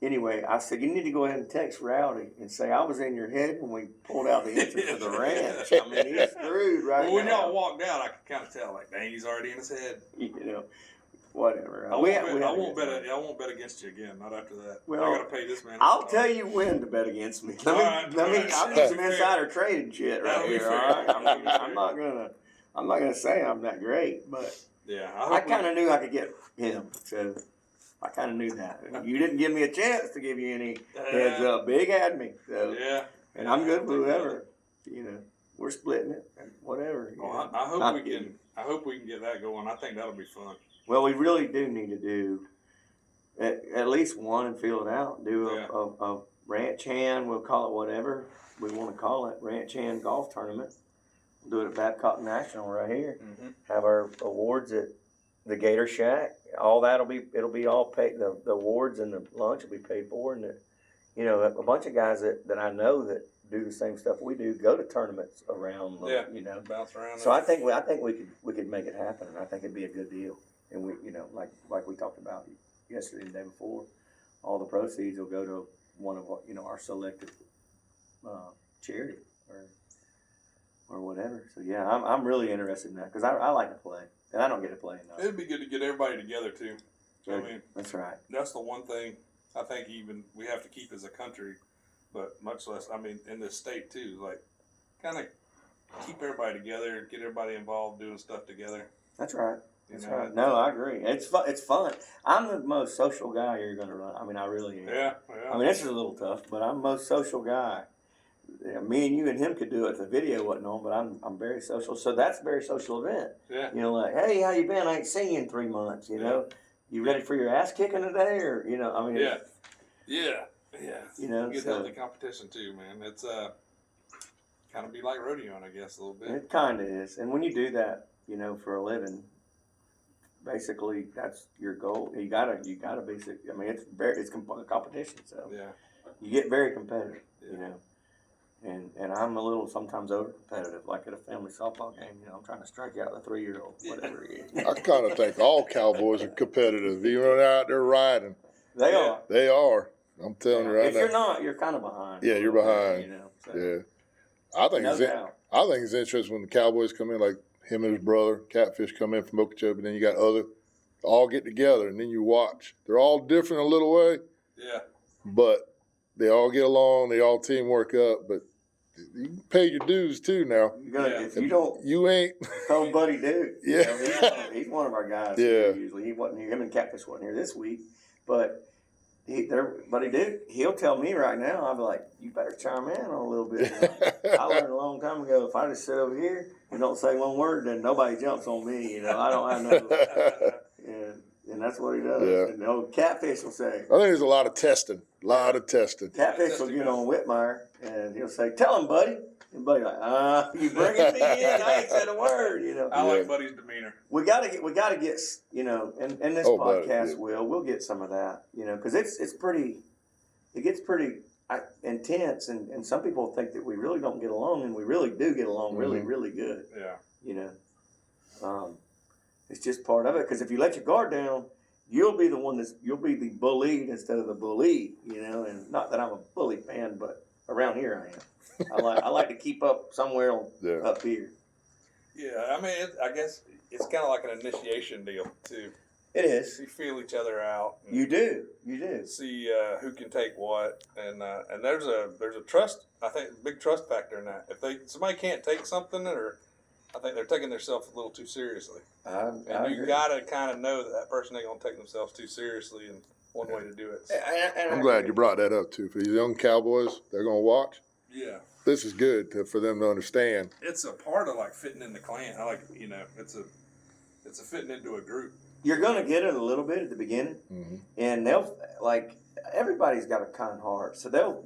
Anyway, I said, you need to go ahead and text Rowdy and say, I was in your head when we pulled out the entrance of the ranch. I mean, he's screwed right now. Well, when y'all walked out, I could kind of tell, like, dang, he's already in his head. Whatever. I won't bet against you again. Not after that. Well, I got to pay this man. I'll tell you when to bet against me. I'll do some insider trading shit right here. All right. I'm not gonna say I'm that great, but I kind of knew I could get him. So I kind of knew that. You didn't give me a chance to give you any heads up. Big had me. So and I'm good with whoever. We're splitting it. Whatever. Well, I hope we can get that going. I think that'll be fun. Well, we really do need to do at least one and fill it out. Do a ranch hand, we'll call it whatever we want to call it, ranch hand golf tournament. We'll do it at Babcock National right here. Mm-hmm. Have our awards at the Gator Shack. All that'll be all paid. The awards and the lunch will be paid for, and a bunch of guys that I know that do the same stuff we do go to tournaments around. Bounce around. So I think we could make it happen, and I think it'd be a good deal. And we, like we talked about yesterday, the day before, all the proceeds will go to one of our selected charity or whatever. So I'm really interested in that because I like to play and I don't get to play enough. It'd be good to get everybody together too. I mean, that's right. That's the one thing I think even we have to keep as a country, but much less in this state too. Like, kind of keep everybody together, get everybody involved, doing stuff together. That's right. That's right. No, I agree. It's fun. It's fun. I'm the most social guy you're going to run. I mean, I really am. Yeah. I mean, this is a little tough, but I'm the most social guy. Yeah, me and you and him could do it if the video wasn't on, but I'm very social. So that's a very social event. Yeah. You know, like, hey, how you been? I ain't seen you in 3 months. You know, you ready for your ass kicking today, or you know, I mean, Yeah. You know, get so, healthy competition too, man. It's kind of be like rodeoing, I guess, a little bit. it kind of is. And when you do that, you know, for a living, basically that's your goal. You gotta basically. I mean, it's competition, so Yeah. you get very competitive. You know. And I'm a little sometimes over competitive, like at a family softball game. You know, I'm trying to strike out the 3-year-old, whatever he is. I kind of think all cowboys are competitive. Even when they're out there riding, They are. they are. I'm telling you right if now. you're not, you're kind of behind. Yeah, you're behind. You know. So. Yeah, I think No doubt. I think it's interesting when the Cowboys come in, like him and his brother, Catfish, come in from Okeechobee. Then you got other, all get together, and then you watch. They're all different in a little way. Yeah. But they all get along. They all teamwork up. But you can pay your dues too now. You're gonna, if you don't, you ain't. tell Buddy Duke. Yeah. You know, he's one of our guys. Yeah. Here usually he wasn't here. Him and Catfish wasn't here this week, but. Buddy Duke, he'll tell me right now. I'll be like, "You better chime in on a little bit." I learned a long time ago. If I just sit over here and don't say one word, then nobody jumps on me. You know, I don't have no. And that's what he does. Yeah. And the old Catfish will say. I think there's a lot of testing. Catfish will get on Whitmire and he'll say, "Tell him, Buddy." And Buddy like, you bringing me in? I ain't said a word. You know. I like Buddy's demeanor. We gotta get, you know, and this podcast we'll get some of that, you know, because it gets pretty intense, and some people think that we really don't get along, and we really do get along really, really good. Yeah. You know, it's just part of it, because if you let your guard down, you'll be the bullied instead of the bully, you know, and not that I'm a bully fan, but around here I am. I like to keep up somewhere up here. Yeah, I mean, I guess it's kind of like an initiation deal too. It is. You feel each other out. You do. See who can take what, and there's a trust. I think big trust factor in that. If somebody can't take something, or I think they're taking themselves a little too seriously. I you agree. gotta kind of know that person ain't gonna take themselves too seriously, and one way to do it. So. I'm glad you brought that up too. For these young Cowboys, they're gonna watch. Yeah. This is good for them to understand. It's a part of like fitting in the clan. I like, you know, it's a fitting into a group. You're gonna get it a little bit at the beginning, and they'll like everybody's got a kind heart, so they'll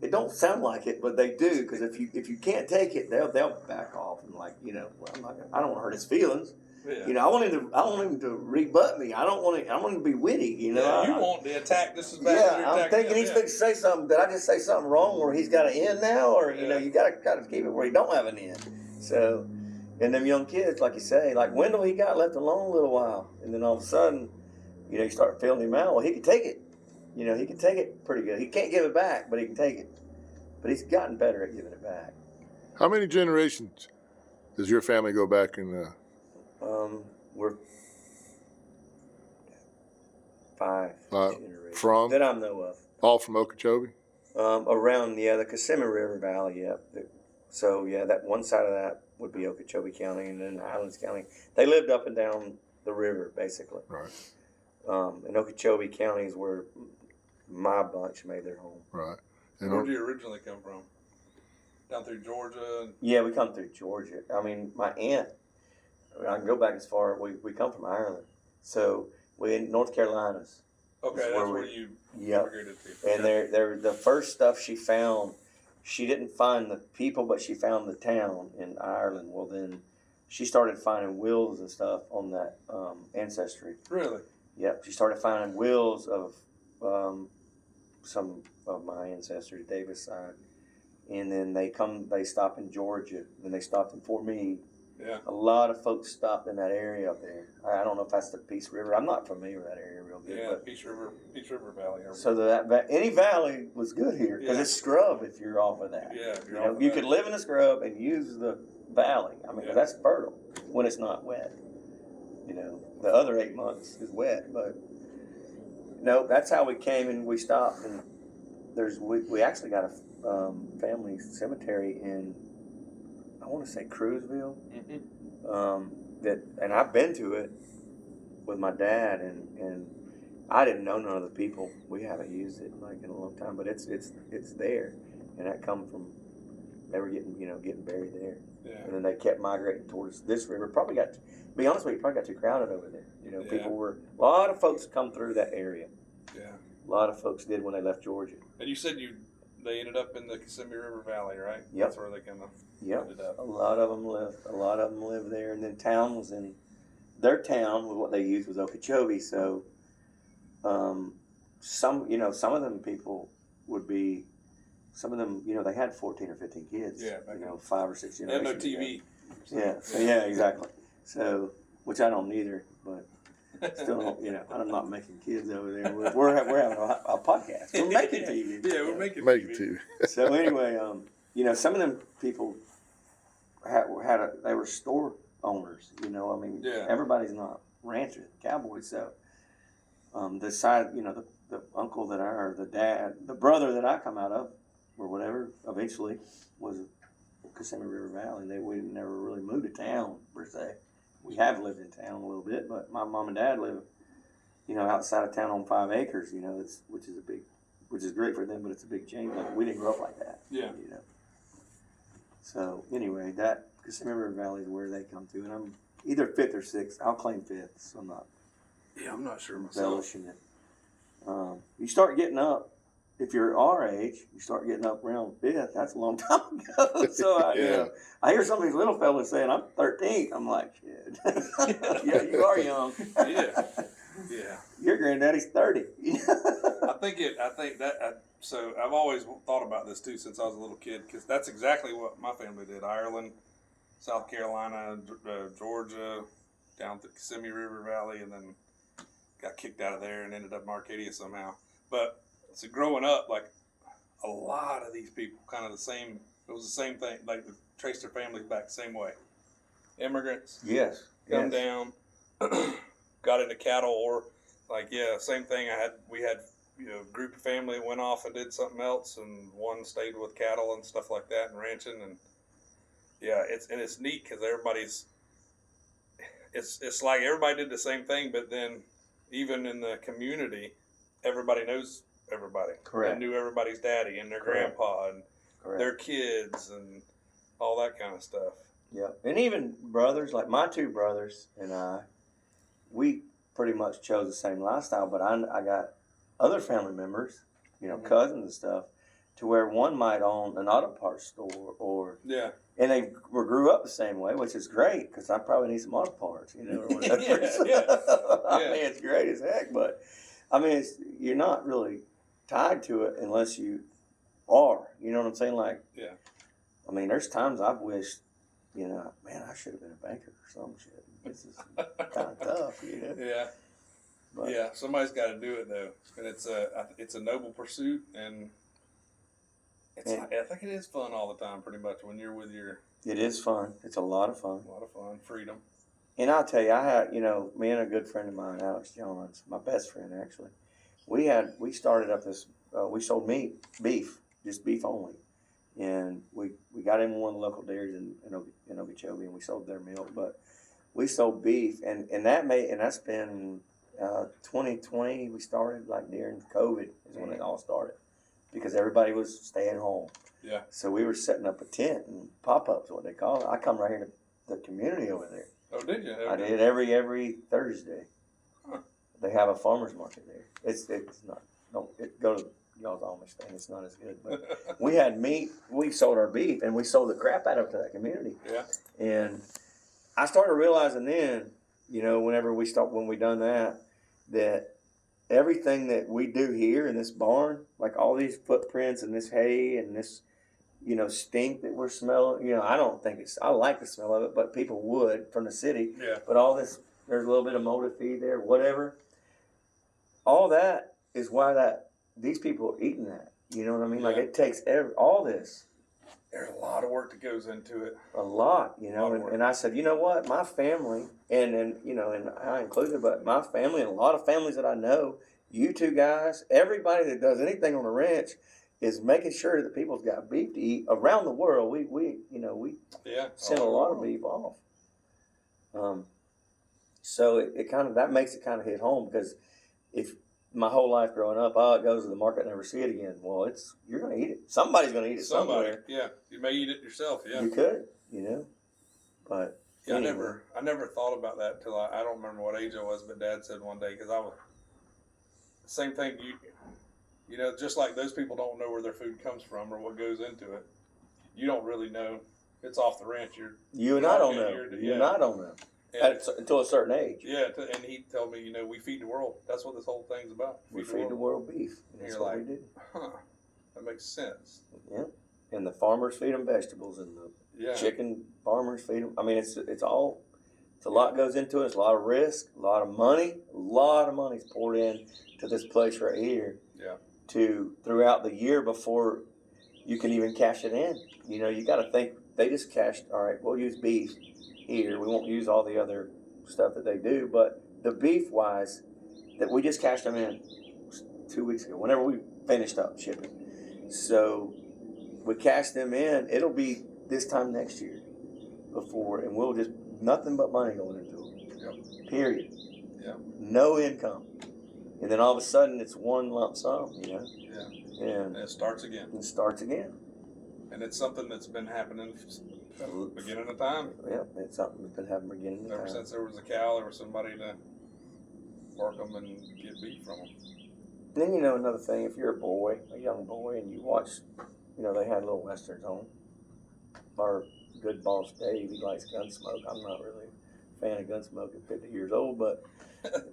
it don't sound like it, but they do, because if you can't take it, they'll back off and like, you know, well, I don't want to hurt his feelings. Yeah. You know, I want him to rebut me. I want him to be witty. You know, yeah, you want the attack just as bad. Yeah, I'm thinking he's fixing to say something. Did I just say something wrong where he's got an end now, or you know, you got to keep it where he don't have an end. So, and them young kids, like you say, like Wendell, he got left alone a little while, and then all of a sudden, you know, you start feeling him out. Well, he can take it. You know, he can take it pretty good. He can't give it back, but he can take it. But he's gotten better at giving it back. How many generations does your family go back in? We're five generations from that I know of. All from Okeechobee. Around the Kissimmee River Valley, So that one side of that would be Okeechobee County, and then Highlands County. They lived up and down the river, basically. Right. And Okeechobee County is where my bunch made their home. Right. And where did you originally come from? Down through Georgia? Yeah, we come through Georgia. I mean, my aunt, I can go back as far, we come from Ireland. So we in North Carolinas. Okay, that's where you immigrated to. And they're the first stuff she found, she didn't find the people, but she found the town in Ireland. Well, then she started finding wills and stuff on that ancestry. Really? Yep. She started finding wills of some of my ancestors, Davis side. And then they stop in Georgia. Then they stopped in Fort Meade. Yeah. A lot of folks stopped in that area up there. I don't know if that's the Peace River. I'm not familiar with that area real good. Yeah, but Peace River Valley. so any valley was good here, because it's scrub if you're off of that. Yeah, you could live in a scrub and use the valley. I mean, 'cause that's fertile when it's not wet. You know, the other 8 months is wet, but no, that's how we came, and we stopped. And we actually got a family cemetery in, I want to say Cruzville. and I've been to it with my dad, and I didn't know none of the people. We haven't used it like in a long time, but it's there, and that come from they were getting buried there, and then they kept migrating towards this river. Probably got, to be honest with you, probably got too crowded over there. People were a lot of folks come through that area. Yeah, a lot of folks did when they left Georgia. And you said they ended up in the Kissimmee River Valley, right? Yep. That's where they kind of ended up. A lot of them lived there, and then town was in their town. What they used was Okeechobee, so some of them people would be. Some of them, they had 14 or 15 kids. Yeah, 5 or 6 generations. They had no TV. Yeah, exactly. So, which I don't either, but still don't, I'm not making kids over there. We're having a podcast. We're making TV. Yeah, we're making TV. So anyway, some of them people they were store owners. Everybody's not ranchers, cowboys. So, the side, the uncle or the dad, the brother that I come out of, or whatever, eventually was Kissimmee River Valley. We never really moved to town per se. We have lived in town a little bit, but my mom and dad live, outside of town on 5 acres. Which is great for them, but it's a big change. Like we didn't grow up like that. Yeah. So anyway, that Kissimmee River Valley is where they come to, and I'm either 5th or 6th. I'll claim 5th, so I'm not. Yeah, I'm not sure myself. Embellishing it. You start getting up. If you're our age, you start getting up around 5th. That's a long time ago. So I hear some of these little fellas saying, "I'm 13." I'm like, shit. Yeah, you are young. Yeah. Your granddaddy's 30. So I've always thought about this too since I was a little kid, because that's exactly what my family did. Ireland, South Carolina, Georgia, down to Kissimmee River Valley, and then got kicked out of there and ended up in Arcadia somehow. But so growing up, like a lot of these people, kind of the same. It was the same thing. Like they traced their families back the same way. Immigrants. Yes. Come down, got into cattle, or same thing. We had a group of family went off and did something else, and one stayed with cattle and stuff like that and ranching, and it's neat because it's like everybody did the same thing, but then even in the community, everybody knows everybody. Correct. And knew everybody's daddy and their grandpa and their kids and all that kind of stuff. Yeah, and even brothers, like my 2 brothers and I, we pretty much chose the same lifestyle, but I got other family members, cousins and stuff, to where one might own an auto parts store and they grew up the same way, which is great because I probably need some auto parts, or whatever. I mean, it's great as heck, but I mean, you're not really tied to it unless you are. You know what I'm saying? Like, I mean, there's times I've wished, man, I should have been a banker or some shit. This is kind of tough, Yeah. But, somebody's got to do it though, and it's a noble pursuit, and I think it is fun all the time, pretty much when you're with your. It is fun. It's a lot of fun. A lot of fun, freedom. And I'll tell you, I had, me and a good friend of mine, Alex Johns, my best friend actually, we started up this, we sold beef, just beef only. And we got in one of the local dairies in Okeechobee, and we sold their milk, but we sold beef, and that's been 2020. We started like during COVID is when it all started, because everybody was staying home. Yeah. So we were setting up a tent and pop-ups, what they call it. I come right here to the community over there. Oh, did you? I did every Thursday. Huh. They have a farmer's market there. It's not. Go to y'all's Amish thing. It's not as good. But we had meat. We sold our beef, and we sold the crap out of it to that community. Yeah. And I started realizing then, when we done that everything that we do here in this barn, like all these footprints and this hay and this, stink that we're smelling, I don't think I like the smell of it, but people would from the city. Yeah. But all this, there's a little bit of molded feed there, whatever. All that is why these people are eating that. You know what I mean? Yeah. Like it takes all this. There's a lot of work that goes into it. A lot, and I said, you know what, my family, and I included, but my family and a lot of families that I know, you 2 guys, everybody that does anything on the ranch is making sure that people's got beef to eat around the world. We send a lot of beef off. So it kind of, that makes it kind of hit home, because if my whole life growing up, it goes to the market, never see it again. Well, you're going to eat it. Somebody's going to eat it somewhere. Yeah, you may eat it yourself. Yeah, you could, but yeah, anyway. I never thought about that until I don't remember what age I was, but Dad said one day, because I was same thing. Just like those people don't know where their food comes from or what goes into it. You don't really know. It's off the ranch. You and I don't know. You and I don't know. Until a certain age. Yeah, and he told me, we feed the world. That's what this whole thing's about. We feed the world beef. And that's you're what like, we do. Huh, that makes sense. Yeah, and the farmers feed them vegetables, and the chicken farmers feed them. I mean, it's a lot goes into it. It's a lot of risk, a lot of money. A lot of money's poured in to this place right here. Yeah. Throughout the year before you can even cash it in. You got to think, they just cashed, all right, we'll use beef here. We won't use all the other stuff that they do, but the beef wise, that we just cashed them in 2 weeks ago, whenever we finished up shipping. So we cashed them in. It'll be this time next year and we'll just, nothing but money going into it. Yep. Period. Yeah. No income. And then all of a sudden it's one lump sum, Yeah. And it starts again. And it's something that's been happening beginning of time. Yeah, it's something that's been happening beginning of time. Ever since there was a cow, there was somebody to work them and get beef from them. Then, another thing, if you're a young boy, and you watch, they had little westerns on. Our good boss Dave, he likes Gunsmoke. I'm not really a fan of Gunsmoke at 50 years old, but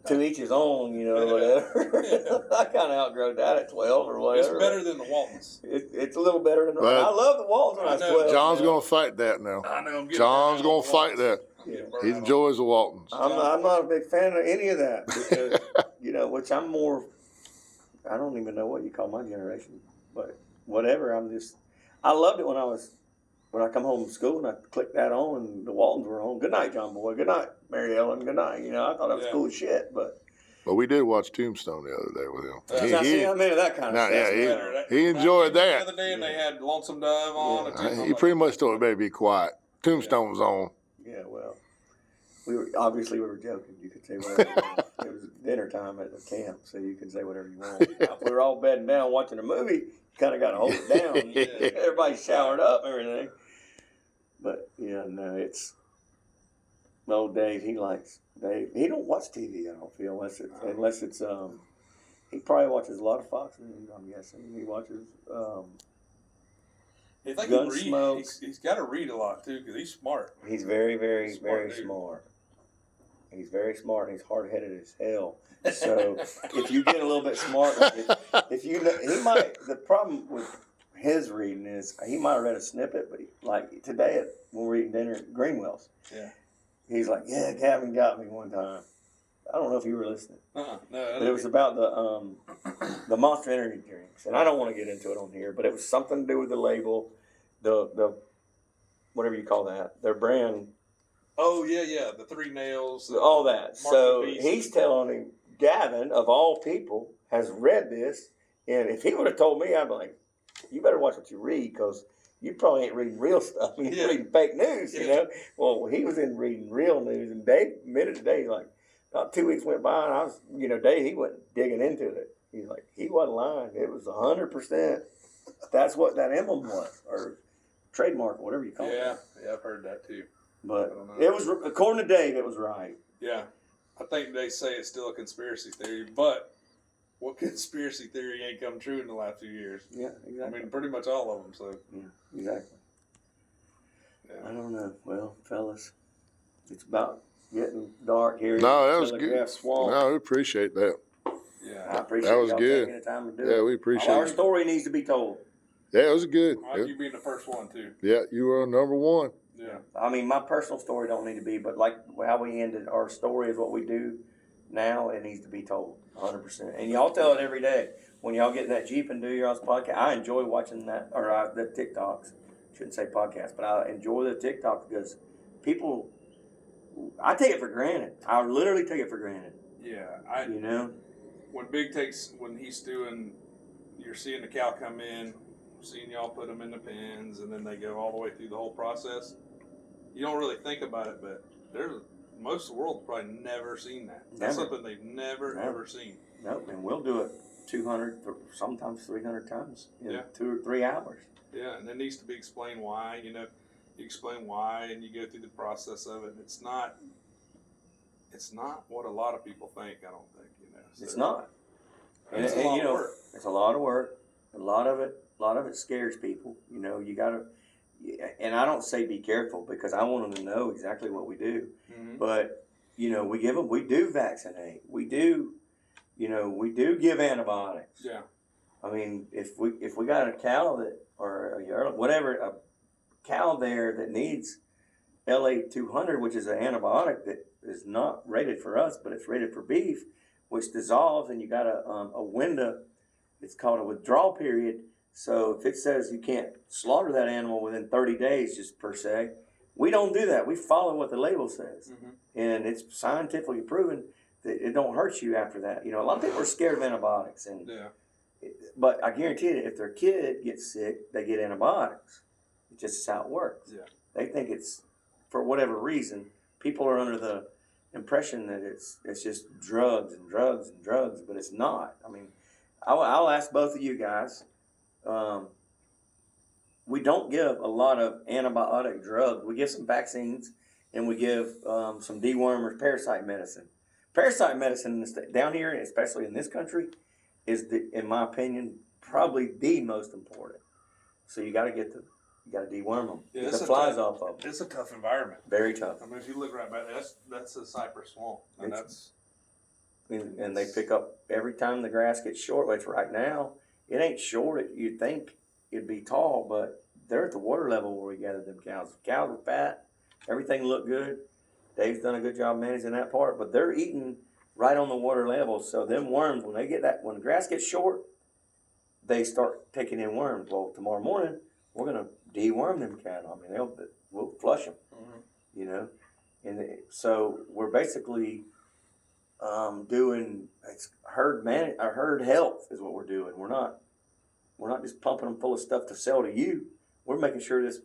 to each his own, whatever. I kind of outgrew that at 12 or whatever. It's better than the Waltons. It's a little better than I love the Waltons when I was 12. John's going to fight that now. I know. John's going to fight that. Yeah. He enjoys the Waltons. I'm not a big fan of any of that because, which I'm more, I don't even know what you call my generation, but whatever. I loved it when I come home from school and I clicked that on and the Waltons were on. Good night, John Boy. Good night, Mary Ellen. Good night. I thought that was cool as shit, but. Well, we did watch Tombstone the other day with him. I'm into that kind of stuff. He enjoyed that. The other day, and they had Lonesome Dove on. He pretty much told me, "Baby, be quiet." Tombstone was on. Yeah, well, we were joking. You could say whatever you want. It was dinner time at the camp, so you can say whatever you want. If we were all bedding down watching a movie, you kind of got to hold it down. Everybody showered up and everything. But it's old Dave. He don't watch TV. I don't feel unless it's he probably watches a lot of Fox News. I'm guessing he watches. Gunsmoke. He's got to read a lot too because he's smart. He's very, very, very smart. He's very smart and he's hard-headed as hell. So if you get a little bit smart, the problem with his reading is he might have read a snippet, but like today when we're eating dinner at Greenwell's, he's like, "Yeah, Gavin got me one time." I don't know if you were listening. No, but it was about the Monster Energy drinks, and I don't want to get into it on here, but it was something to do with the label, the whatever you call that, their brand. Oh yeah, the 3 nails, all that. So he's telling him, Gavin, of all people, has read this, and if he would have told me, I'd be like, "You better watch what you read, because you probably ain't reading real stuff. You're reading fake news, Well, he was in reading real news, and Dave admitted today, like, about 2 weeks went by, and I was, Dave, he wasn't digging into it. He's like, he wasn't lying. It was 100%. That's what that emblem was, or trademark, whatever you call it. Yeah, I've heard that too. But it was, according to Dave, it was right. Yeah, I think they say it's still a conspiracy theory, but what conspiracy theory ain't come true in the last few years? Yeah, exactly. I mean, pretty much all of them. So yeah, exactly. Yeah. I don't know. Well, fellas, it's about getting dark here. No, that was good. Swamp. No, we appreciate that. Yeah, I appreciate that was y'all good. taking the time to do it. Yeah, we appreciate our it. story needs to be told. Yeah, it was good. I like you being the first one too. Yeah, you were number one. Yeah. I mean, my personal story don't need to be, but like how we ended our story is what we do now. It needs to be told 100%. And y'all tell it every day. When y'all get in that Jeep and do your podcast, I enjoy watching that, or the TikToks. Shouldn't say podcast, but I enjoy the TikToks because people, I take it for granted. I literally take it for granted. Yeah. When he's doing, you're seeing the cow come in, seeing y'all put them in the pens, and then they go all the way through the whole process. You don't really think about it, but there's most of the world probably never seen that. That's Never. something they've never ever seen. Nope, and we'll do it 200, sometimes 300 times in Yeah. 2 or 3 hours. Yeah, and it needs to be explained why. You know, you explain why, and you go through the process of it. It's not what a lot of people think. I don't think, you know. So, It's not. It's a lot you of know, work. it's a lot of work. A lot of it scares people. You know, you gotta. And I don't say be careful because I want them to know exactly what we do. Mm-hmm. But you know, we do vaccinate. We do give antibiotics. Yeah. I mean, if we got a cow or a yearling, whatever, a cow there that needs LA-200, which is an antibiotic that is not rated for us, but it's rated for beef, which dissolves, and you got a window. It's called a withdrawal period. So if it says you can't slaughter that animal within 30 days, just per se, we don't do that. We follow what the label says, and it's scientifically proven that it don't hurt you after that. You know, a lot of people are scared of antibiotics, and but I guarantee you, if their kid gets sick, they get antibiotics. It's just how it works. Yeah. They think it's for whatever reason. People are under the impression that it's just drugs and drugs and drugs, but it's not. I mean, I'll ask both of you guys. We don't give a lot of antibiotic drugs. We give some vaccines, and we give some dewormers, parasite medicine. Parasite medicine down here, especially in this country, is in my opinion, probably the most important. So you got to deworm them, get the flies off of them. It's a tough environment. Very tough. I mean, if you look right back, that's a cypress swamp, and and they pick up every time the grass gets short. Which right now it ain't short. You'd think it'd be tall, but they're at the water level where we gather them cows. The cows are fat. Everything looked good. Dave's done a good job managing that part, but they're eating right on the water level. So them worms, when the grass gets short, they start taking in worms. Well, tomorrow morning we're gonna deworm them cattle. I mean, we'll flush them, you know, and so we're basically doing herd health is what we're doing. We're not just pumping them full of stuff to sell to you. We're making sure this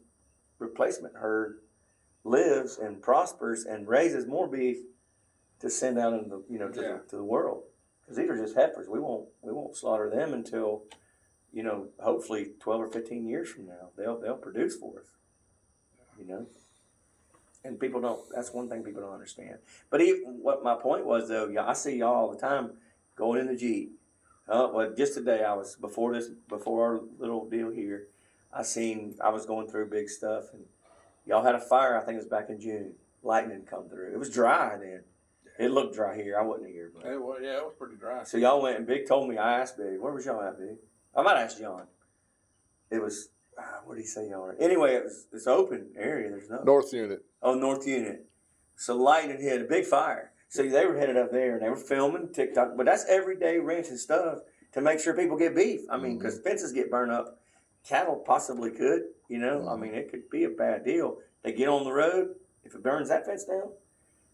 replacement herd lives and prospers and raises more beef to send out into to the world. Because these are just heifers. We won't slaughter them until, you know, hopefully 12 or 15 years from now. They'll produce for us. You know? And that's one thing people don't understand. But what my point was, though, I see y'all all the time going in the Jeep. Well, just today before our little deal here, I was going through big stuff, and y'all had a fire. I think it was back in June. Lightning come through. It was dry then. It looked dry here. I wasn't here, but it was pretty dry. So y'all went, and Big told me. I asked Big, where was y'all at, Big? I might ask John. It was what did he say y'all were? Anyway, it's open area. There's no North Unit. Oh, North Unit. So lightning hit, a big fire. So they were headed up there, and they were filming TikTok. But that's everyday ranching stuff to make sure people get beef. I mean, because fences get burned up. Cattle possibly could, you know. I mean, it could be a bad deal. They get on the road. If it burns that fence down,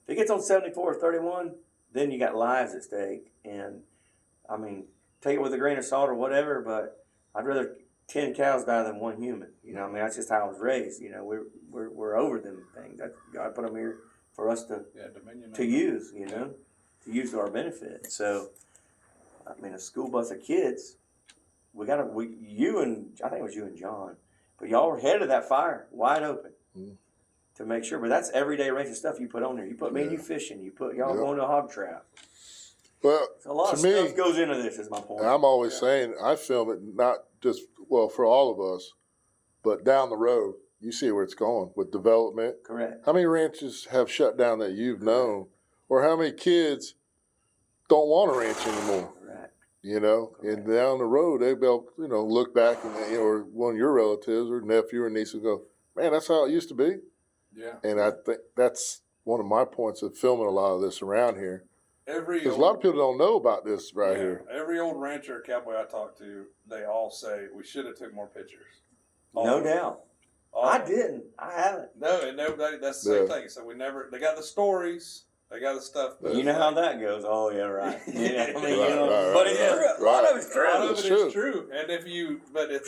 if it gets on 74 or 31, then you got lives at stake. And, I mean, take it with a grain of salt or whatever, but I'd rather 10 cows die than one human. You know, I mean, that's just how I was raised. You know, we're over them things. God put them here for us to use, you know, to use to our benefit. So, I mean, a school bus of kids, I think it was you and John, but y'all were head of that fire, wide open, to make sure. But that's everyday ranching stuff you put on there. You put me and you fishing. You put y'all going to a hog trap. Well, so a lot of stuff goes into this, is my point. I'm always saying I film it not just, for all of us, but down the road. You see where it's going with development. Correct. How many ranches have shut down that you've known? Or how many kids don't want to ranch anymore? Correct. You know? Correct. And down the road, they'll, look back and, or one of your relatives or nephew or niece will go, man, that's how it used to be. Yeah. And I think that's one of my points of filming a lot of this around here. Because a lot of people don't know about this here. Every old rancher or cowboy I talk to, they all say we should have took more pictures. No doubt. I didn't. I haven't. No, and nobody. That's the same thing. So they got the stories. They got the stuff. You know how that goes. Oh yeah, right. Yeah, I mean, but a lot of it's true. A lot of it is true. And if you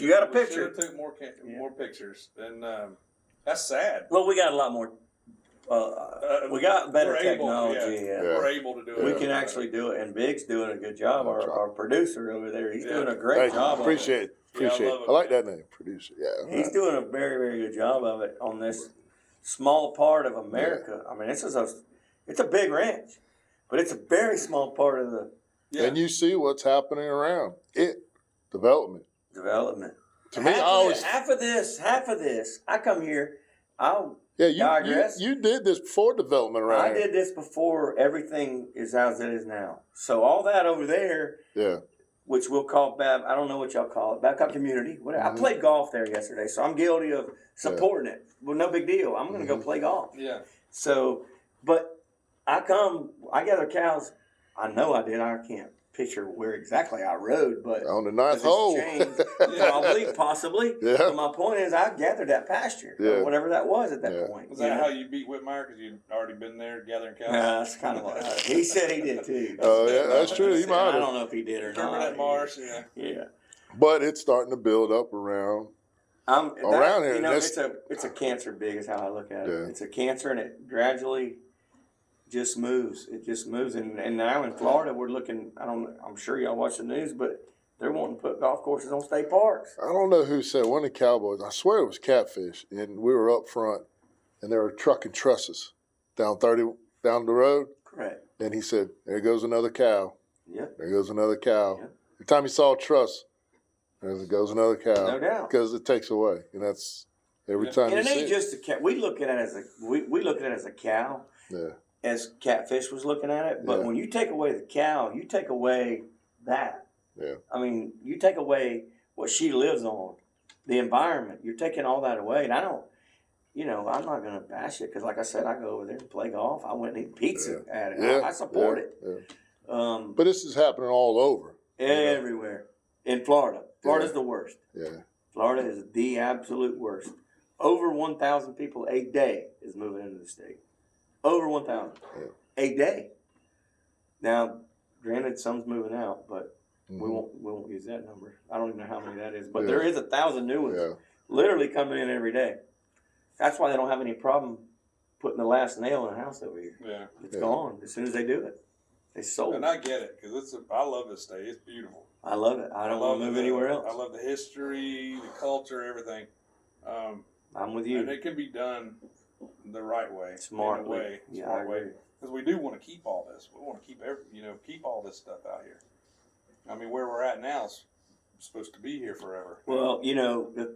got a picture, should have took more pictures, then that's sad. Well, we got a lot more We got better we're able, technology. yeah. Yeah. We're able to do it. We can actually do it, and Big's doing a good job. Our producer over there, he's doing a Thank great you. job. Appreciate it. Appreciate love it. it, I like man. that name, producer. Yeah. He's doing a very, very good job of it on this small part of America. I mean, it's a big ranch, but it's a very small part of the And you see what's happening around it. Development. To me, half of this. I come here. You did this before development around I here. did this before everything is as it is now. So all that over there, which we'll call I don't know what y'all call it, Babcock Community. Whatever. I played golf there yesterday, so I'm guilty of supporting it. Well, no big deal. I'm going to go play golf. Yeah. So, but I gather cows. I know I did. I can't picture where exactly I rode, but on the ninth hole. Possibly. Yeah. But my point is, I gathered that pasture, or whatever that was at that point. Was that how you beat Whitmire? Because you'd already been there gathering cows? That's kind of what he said he did too. Oh, yeah, that's true. He might have. I don't know if he did or not. Remember that marsh? Yeah. But it's starting to build up around here. You know, it's a cancer. Big is how I look at it. Yeah. It's a cancer, and it gradually just moves. It just moves, and now in Florida, we're looking. I'm sure y'all watch the news, but they're wanting to put golf courses on state parks. I don't know who said, one of the Cowboys, I swear it was Catfish, and we were up front, and they were trucking trusses down the road. Correct. And he said, there goes another cow. Yep. There goes another cow. Yep. Every time he saw a truss, there goes another cow. No doubt. Because it takes away, and that's every time and you it see ain't just a cat. We look at it as we look at it as a cow. Yeah. As Catfish was looking at it, but when you take away the cow, you take away that. Yeah. I mean, you take away what she lives on, the environment. You're taking all that away, and I don't. I'm not going to bash it because, like I said, I go over there and play golf. I went and eat pizza at it. Yeah. I support it. Yeah. But this is happening all over. Everywhere. In Florida. Florida's the worst. Yeah. Florida is the absolute worst. Over 1,000 people a day is moving into the state. Over 1,000 a day. Now, granted, some's moving out, but we won't use that number. I don't even know how many that is, but there is 1,000 new ones literally coming in every day. That's why they don't have any problem putting the last nail in a house over here. Yeah, it's gone as soon as they do it. They sold. And I get it because I love this state. It's beautiful. I love it. I don't want to move anywhere else. I love the history, the culture, everything. I'm with you. And it can be done the right way, smart way. Because we do want to keep all this. We want to keep all this stuff out here. I mean, where we're at now is supposed to be here forever. Well,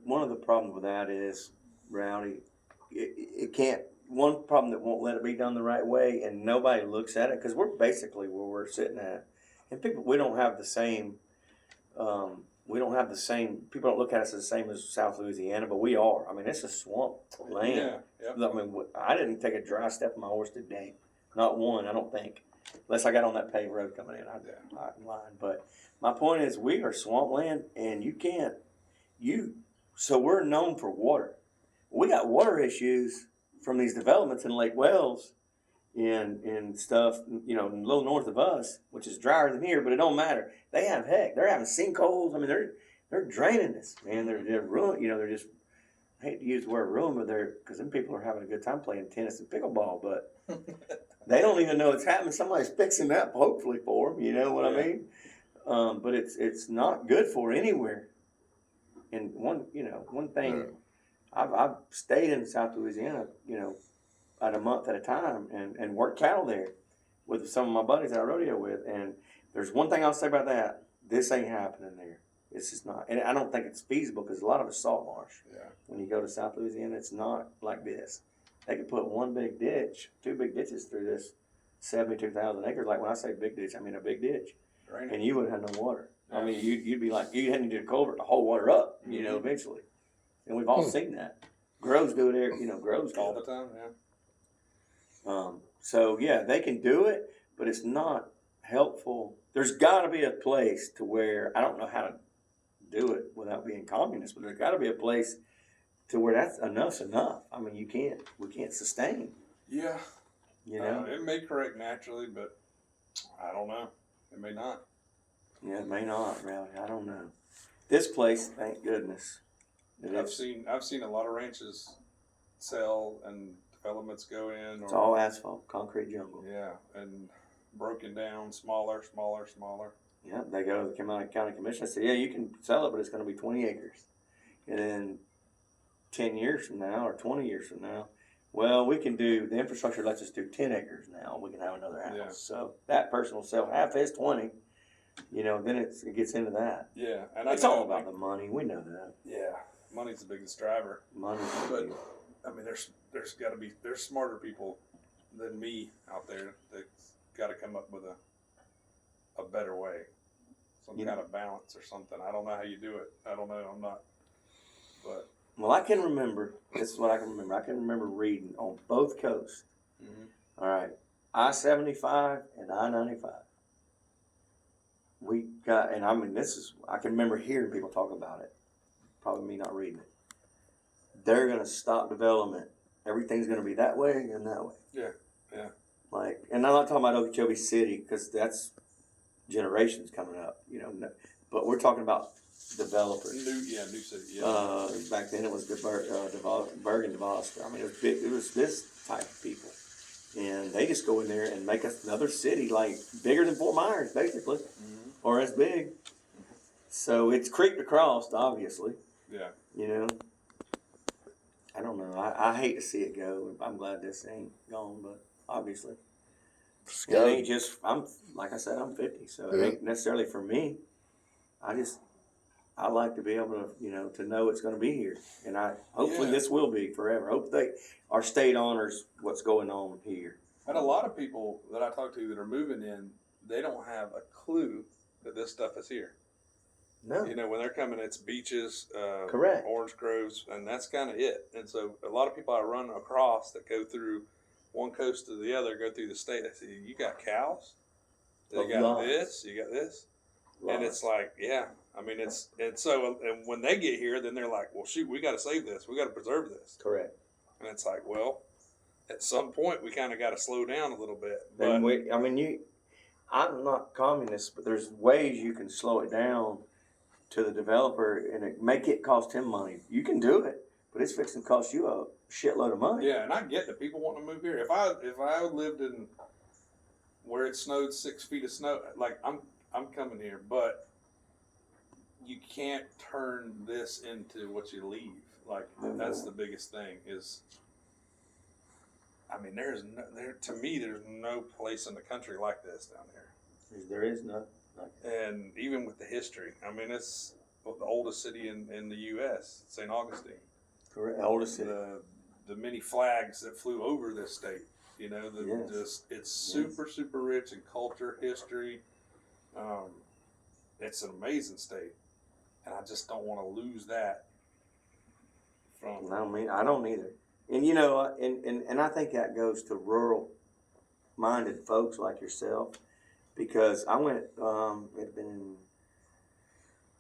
one of the problems with that is, Rowdy, it can't. One problem that won't let it be done the right way, and nobody looks at it because we're basically where we're sitting at, and we don't have the same. People don't look at us the same as South Louisiana, but we are. I mean, it's a swamp land. Yeah. I mean, I didn't take a dry step in my horse today. Not one, I don't think. Unless I got on that paved road coming in. I'm lying. But my point is, we are swampland, and so we're known for water. We got water issues from these developments in Lake Wells and stuff, a little north of us, which is drier than here, but it don't matter. They're having sinkholes. I mean, they're draining this, man. They're ruining, they're just, I hate to use the word ruin, but because them people are having a good time playing tennis and pickleball, but they don't even know it's happening. Somebody's fixing that, hopefully, for them. You know what I mean? But it's not good for anywhere. And one thing, I've stayed in South Louisiana, at a month at a time and worked cattle there with some of my buddies that I rodeo with. And there's one thing I'll say about that: this ain't happening there. It's just not, and I don't think it's feasible because a lot of it's salt marsh. Yeah. When you go to South Louisiana, it's not like this. They could put two big ditches through this 72,000 acres. Like when I say big ditch, I mean a big ditch. Drainage. And you wouldn't have no water. Yeah. I mean, you'd be like, you'd have to do a culvert to haul water up, eventually. And we've all seen that. Groves do it there, groves all the time, So yeah, they can do it, but it's not helpful. There's got to be a place to where, I don't know how to do it without being communist, but there's got to be a place to where enough's enough. I mean, we can't sustain. Yeah. It may correct naturally, but I don't know. It may not. Yeah, it may not, really. I don't know. This place, thank goodness. I've seen a lot of ranches sell and elements go in. It's all asphalt, concrete jungle. Yeah, and broken down, smaller. Yeah, they go to the county commission. I said, yeah, you can sell it, but it's going to be 20 acres. And then 10 years from now or 20 years from now, well, we can do, the infrastructure lets us do 10 acres now. We can have another house. Yeah. So that person will sell half his 20. You know, then it gets into that. Yeah, and It's all about the money. We know that. Yeah, money's the biggest driver. Money. But I mean, there's got to be smarter people than me out there that got to come up with a better way, some kind of balance or something. I don't know how you do it. I don't know. I'm not. But well, I can remember. This is what I can remember. I can remember reading on both coasts. All right, I-75 and I-95. We got, and I mean, I can remember hearing people talk about it. Probably me not reading it. They're going to stop development. Everything's going to be that way and that way. Yeah. Like, and I'm not talking about Okeechobee City because that's generations coming up, you know. But we're talking about developers. New city. Yeah. Back then it was Bergen DeVos. I mean, it was big. It was this type of people, and they just go in there and make another city like bigger than Fort Myers, basically, or as big. So it's creeked across, obviously. Yeah. You know. I don't know. I hate to see it go. I'm glad this ain't gone, but obviously. It ain't just, like I said, I'm 50, so it ain't necessarily for me. I like to be able to, you know, to know it's going to be here. And hopefully this will be forever. Hope our state honors what's going on here. And a lot of people that I talk to that are moving in, they don't have a clue that this stuff is here. No. You know, when they're coming, it's beaches, Correct. orange groves, and that's kind of it. And so a lot of people I run across that go through one coast to the other, go through the state, I say, you got cows? They got this? You got this? And it's like, yeah. I mean, and when they get here, then they're like, well, shoot, we got to save this. We got to preserve this. Correct. And it's like, well, at some point, we kind of got to slow down a little bit. But I'm not communist, but there's ways you can slow it down to the developer and make it cost him money. You can do it, but it's fixing to cost you a shitload of money. Yeah, and I get that people want to move here. If I lived in where it snowed 6 feet of snow, like I'm coming here, but you can't turn this into what you leave. Like that's the biggest thing is. I mean, there's no place in the country like this down here. There is none. And even with the history, I mean, it's the oldest city in the U.S., St. Augustine. Correct, oldest city. The many flags that flew over this state, you know, it's super rich in culture, history. It's an amazing state, and I just don't want to lose that. I don't either. And you know, and I think that goes to rural-minded folks like yourself. Because I went, it'd been,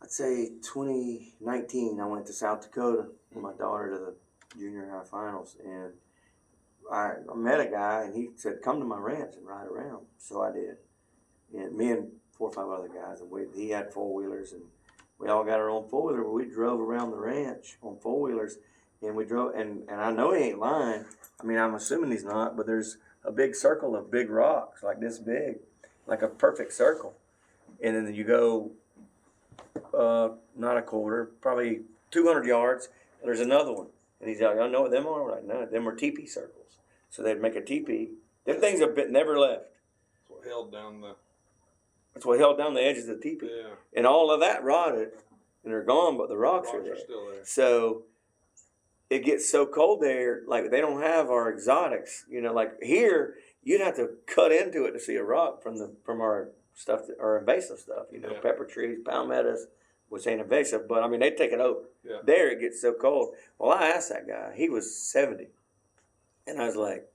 I'd say 2019, I went to South Dakota with my daughter to the junior high finals. And I met a guy, and he said, come to my ranch and ride around. So I did. And me and 4 or 5 other guys, and he had four-wheelers, and we all got our own four-wheeler, but we drove around the ranch on four-wheelers. And we drove, and I know he ain't lying. I mean, I'm assuming he's not, but there's a big circle of big rocks, like this big. Like a perfect circle. And then you go, not a quarter, probably 200 yards, and there's another one. And he's like, I know what them are. We're like, no, them are teepee circles. So they'd make a teepee. Them things have never left. That's what held down the edges of the teepee. Yeah. And all of that rotted, and they're gone, but the rocks are there. Still there. So it gets so cold there, like they don't have our exotics. You know, like here, you'd have to cut into it to see a rock from our stuff, our invasive stuff. You know, pepper trees, palmettos, which ain't invasive, but I mean they take it over. Yeah. There it gets so cold. Well, I asked that guy. He was 70, and I was like,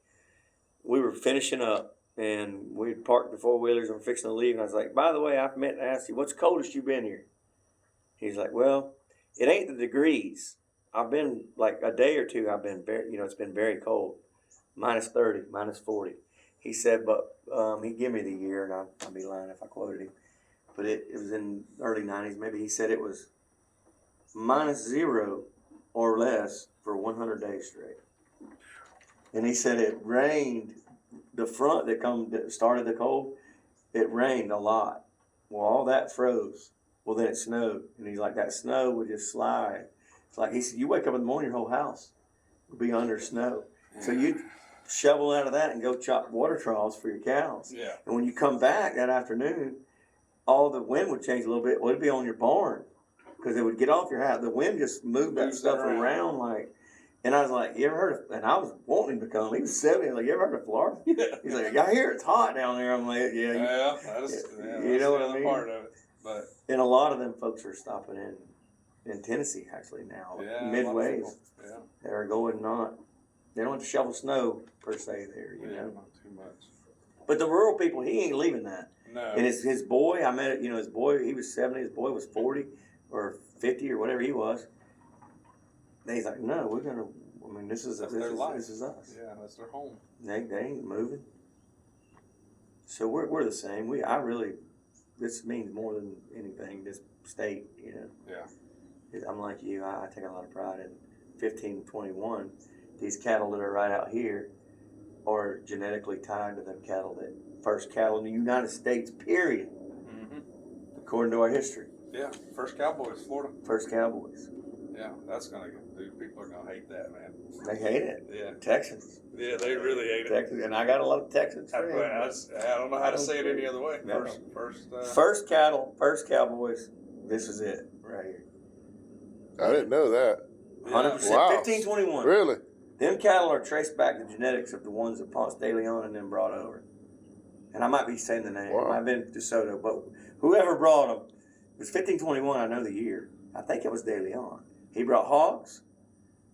we were finishing up, and we parked the four-wheelers and were fixing to leave. And I was like, by the way, I meant to ask you, what's the coldest you've been here? He's like, well, it ain't the degrees. I've been like a day or two. I've been it's been very cold, minus 30, minus 40. He said, but he gave me the year, and I'd be lying if I quoted him. But it was in the early 90s. Maybe he said it was minus 0 or less for 100 days straight. And he said it rained. The front that started the cold, it rained a lot. Well, all that froze. Well, then it snowed, and he's like, that snow would just slide. It's like he said, you wake up in the morning, your whole house would be under snow. So you'd shovel out of that and go chop water troughs for your cows. Yeah. And when you come back that afternoon, all the wind would change a little bit. Well, it'd be on your barn because it would get off your house. The wind just moved that stuff around like. And I was like, you ever heard of, and I was wanting him to come. He was 70. I was like, you ever heard of Florida? Yeah. He's like, I hear it's hot down there. I'm like, yeah. You know what I mean? Part of it. But. And a lot of them folks are stopping in Tennessee actually now. Yeah. Midways. Yeah. That are going they don't have to shovel snow per se there, you know. Not too much. But the rural people, he ain't leaving that. No. And his boy, I met it, you know, his boy, he was 70, his boy was 40 or 50 or whatever he was. And he's like, no, we're going to, I mean, this is their life. This is us. Yeah, that's their home. They ain't moving. So we're the same. This means more than anything, this state, you know. Yeah. I'm like you, I take a lot of pride in 1521. These cattle that are right out here are genetically tied to them cattle first cattle in the United States, period. Mm-hmm. According to our history. Yeah, first cowboys, Florida. First cowboys. Yeah, that's gonna dude. People are gonna hate that, man. They hate it. Yeah, Texans. Yeah, they really hate it. Texans, and I got a lot of Texans friends. I don't know how to say it any other way. No. First cattle, first cowboys. This is it right here. I didn't know that. 100%. Wow. 1521. Really? Them cattle are traced back to genetics of the ones that Ponce de Leon and them brought over. And I might be saying the name. Wow. It might have been DeSoto, but whoever brought them, it was 1521, I know the year. I think it was de Leon. He brought hogs,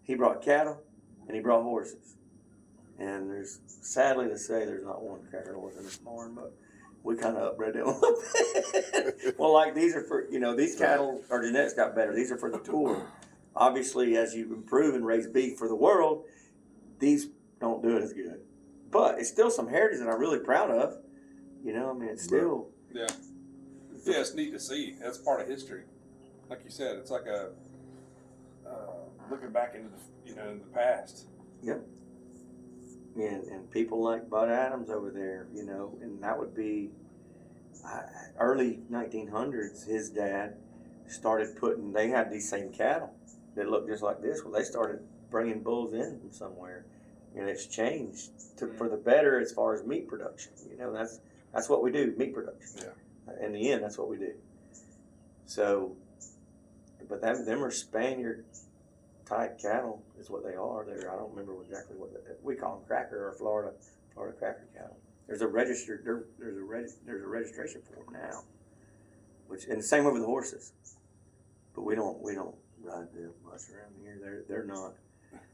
he brought cattle, and he brought horses. And sadly to say, there's not one cracker horse in this barn, but we kind of upbred it a little bit. Well, like these are for, these cattle, our genetics got better. These are for the tour. Obviously, as you improve and raise beef for the world, these don't do it as good. But it's still some heritage that I'm really proud of. It's still. Yeah. Yeah, it's neat to see. That's part of history. Like you said, it's like a looking back into in the past. Yep. And people like Bud Adams over there, and that would be early 1900s. His dad started they had these same cattle that looked just like this. Well, they started bringing bulls in from somewhere, and it's changed for the better as far as meat production. That's what we do, meat production. Yeah. In the end, that's what we do. So, but them are Spaniard type cattle is what they are. I don't remember exactly what we call them, cracker or Florida cracker cattle. There's a registration for them now, and the same way with the horses. But we don't ride them much around here. They're not.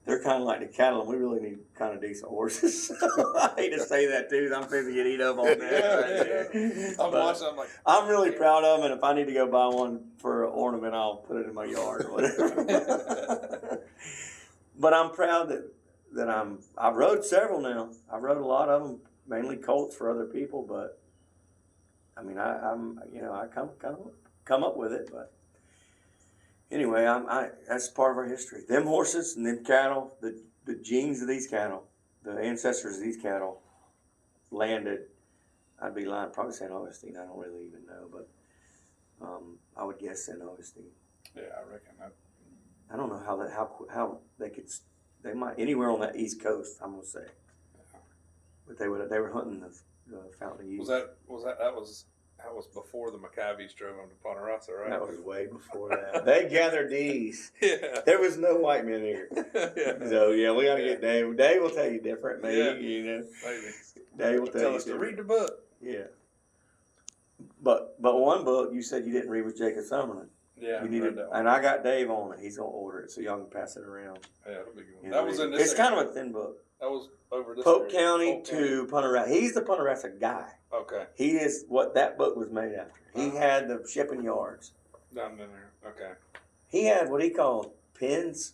They're kind of like the cattle, and we really need kind of decent horses. I hate to say that too. I'm fixing to get eat up on that. I'm watching. I'm like, I'm really proud of them, and if I need to go buy one for an ornament, I'll put it in my yard or whatever. But I'm proud that I've rode several now. I've rode a lot of them, mainly colts for other people. But I mean, I come up with it, but. Anyway, that's part of our history. Them horses and them cattle, the genes of these cattle, the ancestors of these cattle landed, I'd be lying, probably St. Augustine. I don't really even know, but I would guess St. Augustine. Yeah, I reckon that. I don't know how they might, anywhere on that East Coast, I'm going to say. But they were hunting the Fountain of Youth. That was before the Maccabees drove them to Ponderosa, right? That was way before that. They gathered these. Yeah. There was no white men here. Yeah. So, we got to get Dave. Dave will tell you different, maybe, Maybe. Dave will tell us you to read the book. Yeah. But one book you said you didn't read was Jacob Summerlin. Yeah, and I got Dave on it. He's going to order it so y'all can pass it around. Yeah, it'll be good. That was in this. It's kind of a thin book. That was over this. Polk County to Punta Rassa. He's the Punta Rassa guy. Okay. He is what that book was made after. He had the shipping yards. Down in there. Okay. He had what he called pens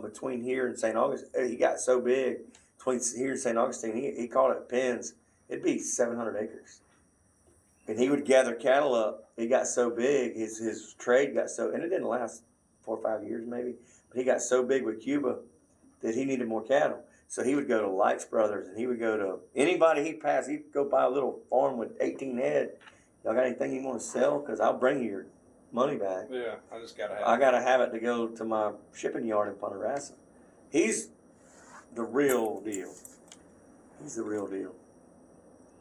between here and St. Augustine. He got so big between here and St. Augustine, he called it pens. It'd be 700 acres. And he would gather cattle up. He got so big, his trade got so, and it didn't last 4 or 5 years maybe, but he got so big with Cuba that he needed more cattle. So he would go to Lights Brothers, and he would go to anybody he passed. He'd go buy a little farm with 18 head. Y'all got anything you want to sell? Because I'll bring you your money back. Yeah, I just gotta have I it. got to have it to go to my shipping yard in Ponderosa. He's the real deal. He's the real deal.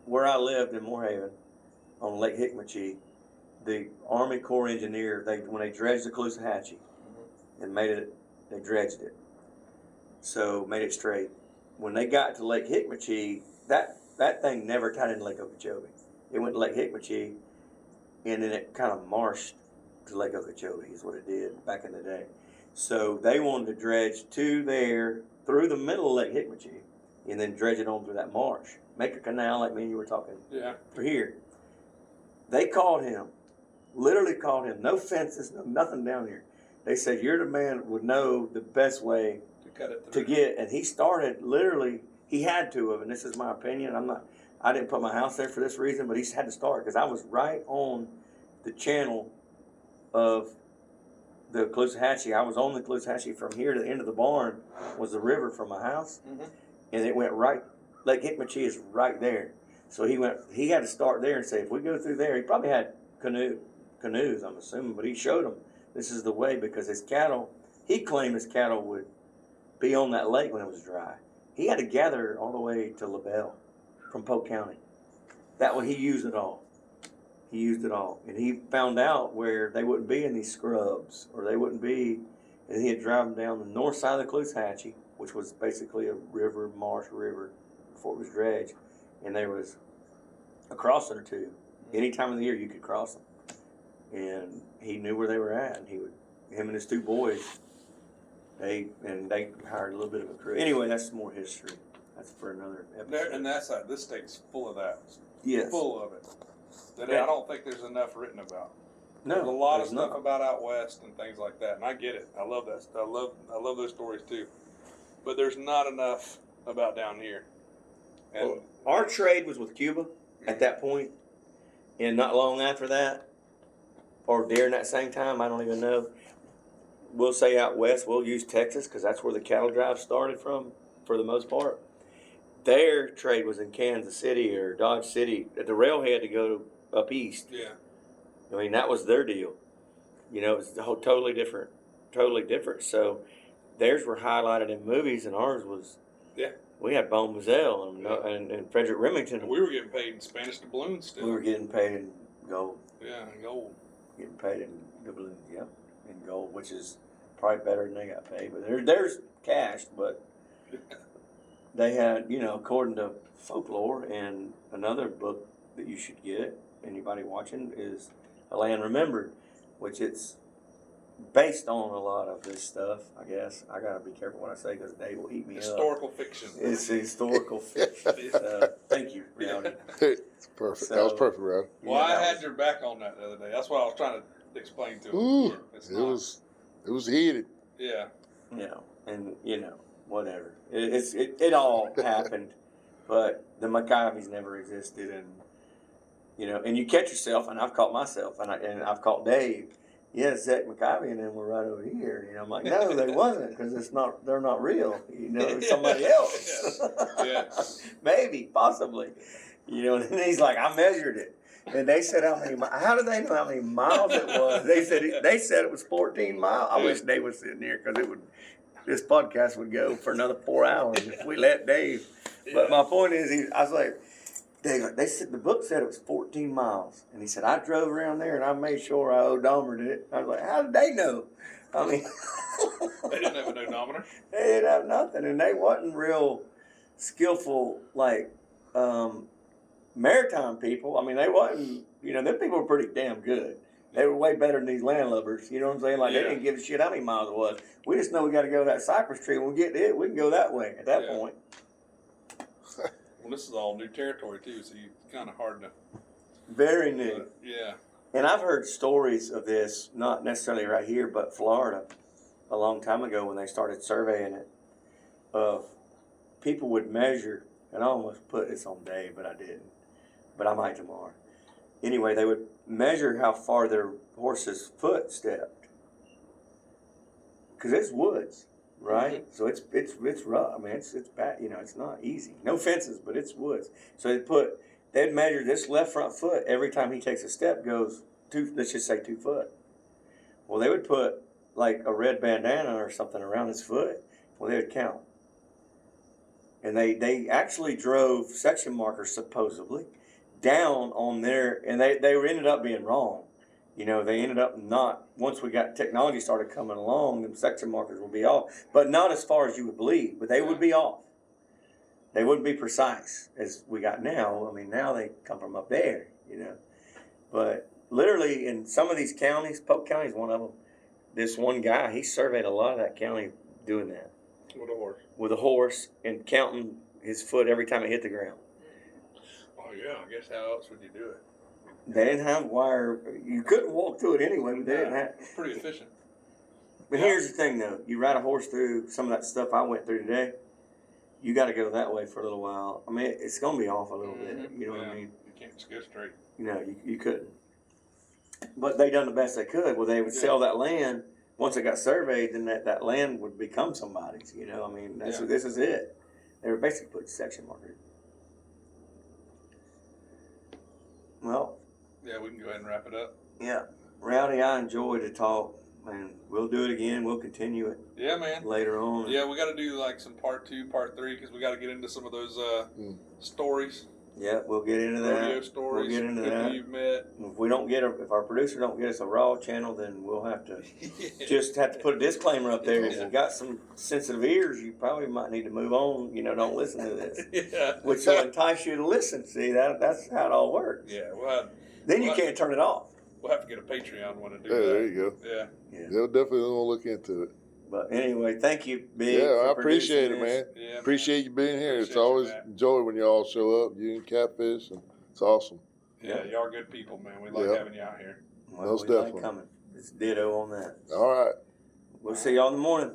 Where I lived in Moorhaven on Lake Hickmachee, the Army Corps engineer, when they dredged the Caloosahatchee and made it, they dredged it. So made it straight. When they got to Lake Hickmachee, that thing never tied into Lake Okeechobee. It went to Lake Hickmachee, and then it kind of marshed to Lake Okeechobee is what it did back in the day. So they wanted to dredge to there through the middle of Lake Hickmachee, and then dredge it on through that marsh. Make a canal like me and you were talking for here. They called him, literally called him, no fences, no nothing down here. They said, you're the man that would know the best way Cut it to through. get, and he started literally, he had to have, and this is my opinion, I didn't put my house there for this reason, but he had to start, because I was right on the channel of the Caloosahatchee. I was on the Caloosahatchee. From here to the end of the barn was the river from my house, and it went right, Lake Hickmachee is right there. So he had to start there and say, if we go through there, he probably had canoes, I'm assuming, but he showed them this is the way, because his cattle, he claimed his cattle would be on that lake when it was dry. He had to gather all the way to LaBelle from Polk County. That way he used it all. He used it all. And he found out where they wouldn't be in these scrubs, or they wouldn't be, and he had driven down the north side of the Caloosahatchee, which was basically a river, marsh river, before it was dredged. And there was a crossing or two. Any time of the year you could cross them. And he knew where they were at, and him and his two boys, they hired a little bit of a crew. Anyway, that's more history. That's for another episode. And that's this state's full of that. Yes. Full of it. That I don't think there's enough written about. No, There's a lot of there's stuff not. about out west and things like that, and I get it. I love that stuff. I love those stories too. But there's not enough about down here. And Well, our trade was with Cuba at that point, and not long after that, or during that same time, I don't even know. We'll say out west, we'll use Texas because that's where the cattle drive started from, for the most part. Their trade was in Kansas City or Dodge City. The rail had to go up east. yeah, I mean, that was their deal. You know, it was totally different. So theirs were highlighted in movies, and ours was. Yeah. We had Bon Mazel and Frederick Remington. and we were getting paid in Spanish doubloons still. We were getting paid in gold. Yeah, in gold. Getting paid in doubloons, yeah, in gold, which is probably better than they got paid. But there's cash, but they had, according to folklore, and another book that you should get, anybody watching, is A Land Remembered, which it's based on a lot of this stuff, I guess. I gotta be careful what I say because Dave will eat me Historical fiction. up. It's historical fiction. Thank you, Rowdy. It's perfect. That was perfect, Rowdy. Well, I had your back on that the other day. That's what I was trying to explain to him. Ooh, It's it not- was heated. Yeah. And whatever. It all happened, but the McIvy's never existed, and you catch yourself, and I've caught myself, and I've caught Dave. Yeah, Zach McIvy, and then we're right over here. I'm like, no, they wasn't, because they're not real. It's somebody else. Yeah. Maybe, possibly. And then he's like, I measured it. And they said how did they know how many miles it was? They said it was 14 miles. I wish Dave was sitting here, because this podcast would go for another 4 hours if we let Dave. But my point is, I was like, they said the book said it was 14 miles, and he said I drove around there and I made sure I odometered it. I was like, how did they know? I mean, They didn't have an odometer. they didn't have nothing, and they wasn't real skillful like maritime people. I mean, they wasn't. Them people were pretty damn good. They were way better than these landlubbers. You know what I'm saying? Like Yeah. they didn't give a shit how many miles it was. We just know we got to go to that cypress tree. When we get to it, we can go that way. At that Yeah. point. Well, this is all new territory too, so it's kind of hard to. Very new. But, yeah. And I've heard stories of this, not necessarily right here, but Florida, a long time ago when they started surveying it, of people would measure, and I almost put this on Dave, but I didn't. But I might tomorrow. Anyway, they would measure how far their horse's foot stepped. Because it's woods. right? So it's rough. I mean, it's bad. You know, it's not easy. No fences, but it's woods. So they'd measure this left front foot every time he takes a step goes let's just say 2 foot. Well, they would put like a red bandana or something around his foot. Well, they would count. And they actually drove section markers supposedly down on there, and they ended up being wrong. You know, they ended up not, once we got technology started coming along, them section markers would be off, but not as far as you would believe, but they would be off. They wouldn't be precise as we got now. I mean, now they come from up there, you know. But literally in some of these counties, Polk County is one of them, this one guy, he surveyed a lot of that county doing that. With a horse. With a horse and counting his foot every time it hit the ground. Oh yeah, I guess how else would you do it? They didn't have wire. You couldn't walk through it anyway, but they didn't have. It's pretty efficient. But here's the thing, though. You ride a horse through some of that stuff I went through today, you got to go that way for a little while. I mean, it's going to be off a little bit. You know what I mean? You can't just go straight. No, you couldn't. But they done the best they could. Well, they would sell that land. Once it got surveyed, then that land would become somebody's. You know, I mean, this is it. They were basically putting section markers. Well. Yeah, we can go ahead and wrap it up. Yeah. Rowdy, I enjoyed the talk, and we'll do it again. We'll continue it. Yeah, man. Later on. Yeah, we got to do like some part 2, part 3, because we got to get into some of those stories. Yeah, we'll get into that. Rodeo stories. We'll get into people that. you've met. If we don't if our producer don't get us a raw channel, then we'll have to just have to put a disclaimer up there. If you got some sensitive ears, you probably might need to move on. You know, don't listen to this. Yeah. Which will entice you to listen. See, that's how it all works. Yeah. Then you can't turn it off. We'll have to get a Patreon one to do that. There you go. Yeah. They'll definitely want to look into it. But anyway, thank you, Big. Yeah, I for appreciate producing it, man. Yeah, man. Appreciate you being here. It's Appreciate you, always man. enjoy when you all show up, you and Catfish, and it's awesome. Yeah, y'all are good people, man. We like having you out here. Well, Most we like definitely. coming. It's ditto on that. All right. We'll see y'all in the morning.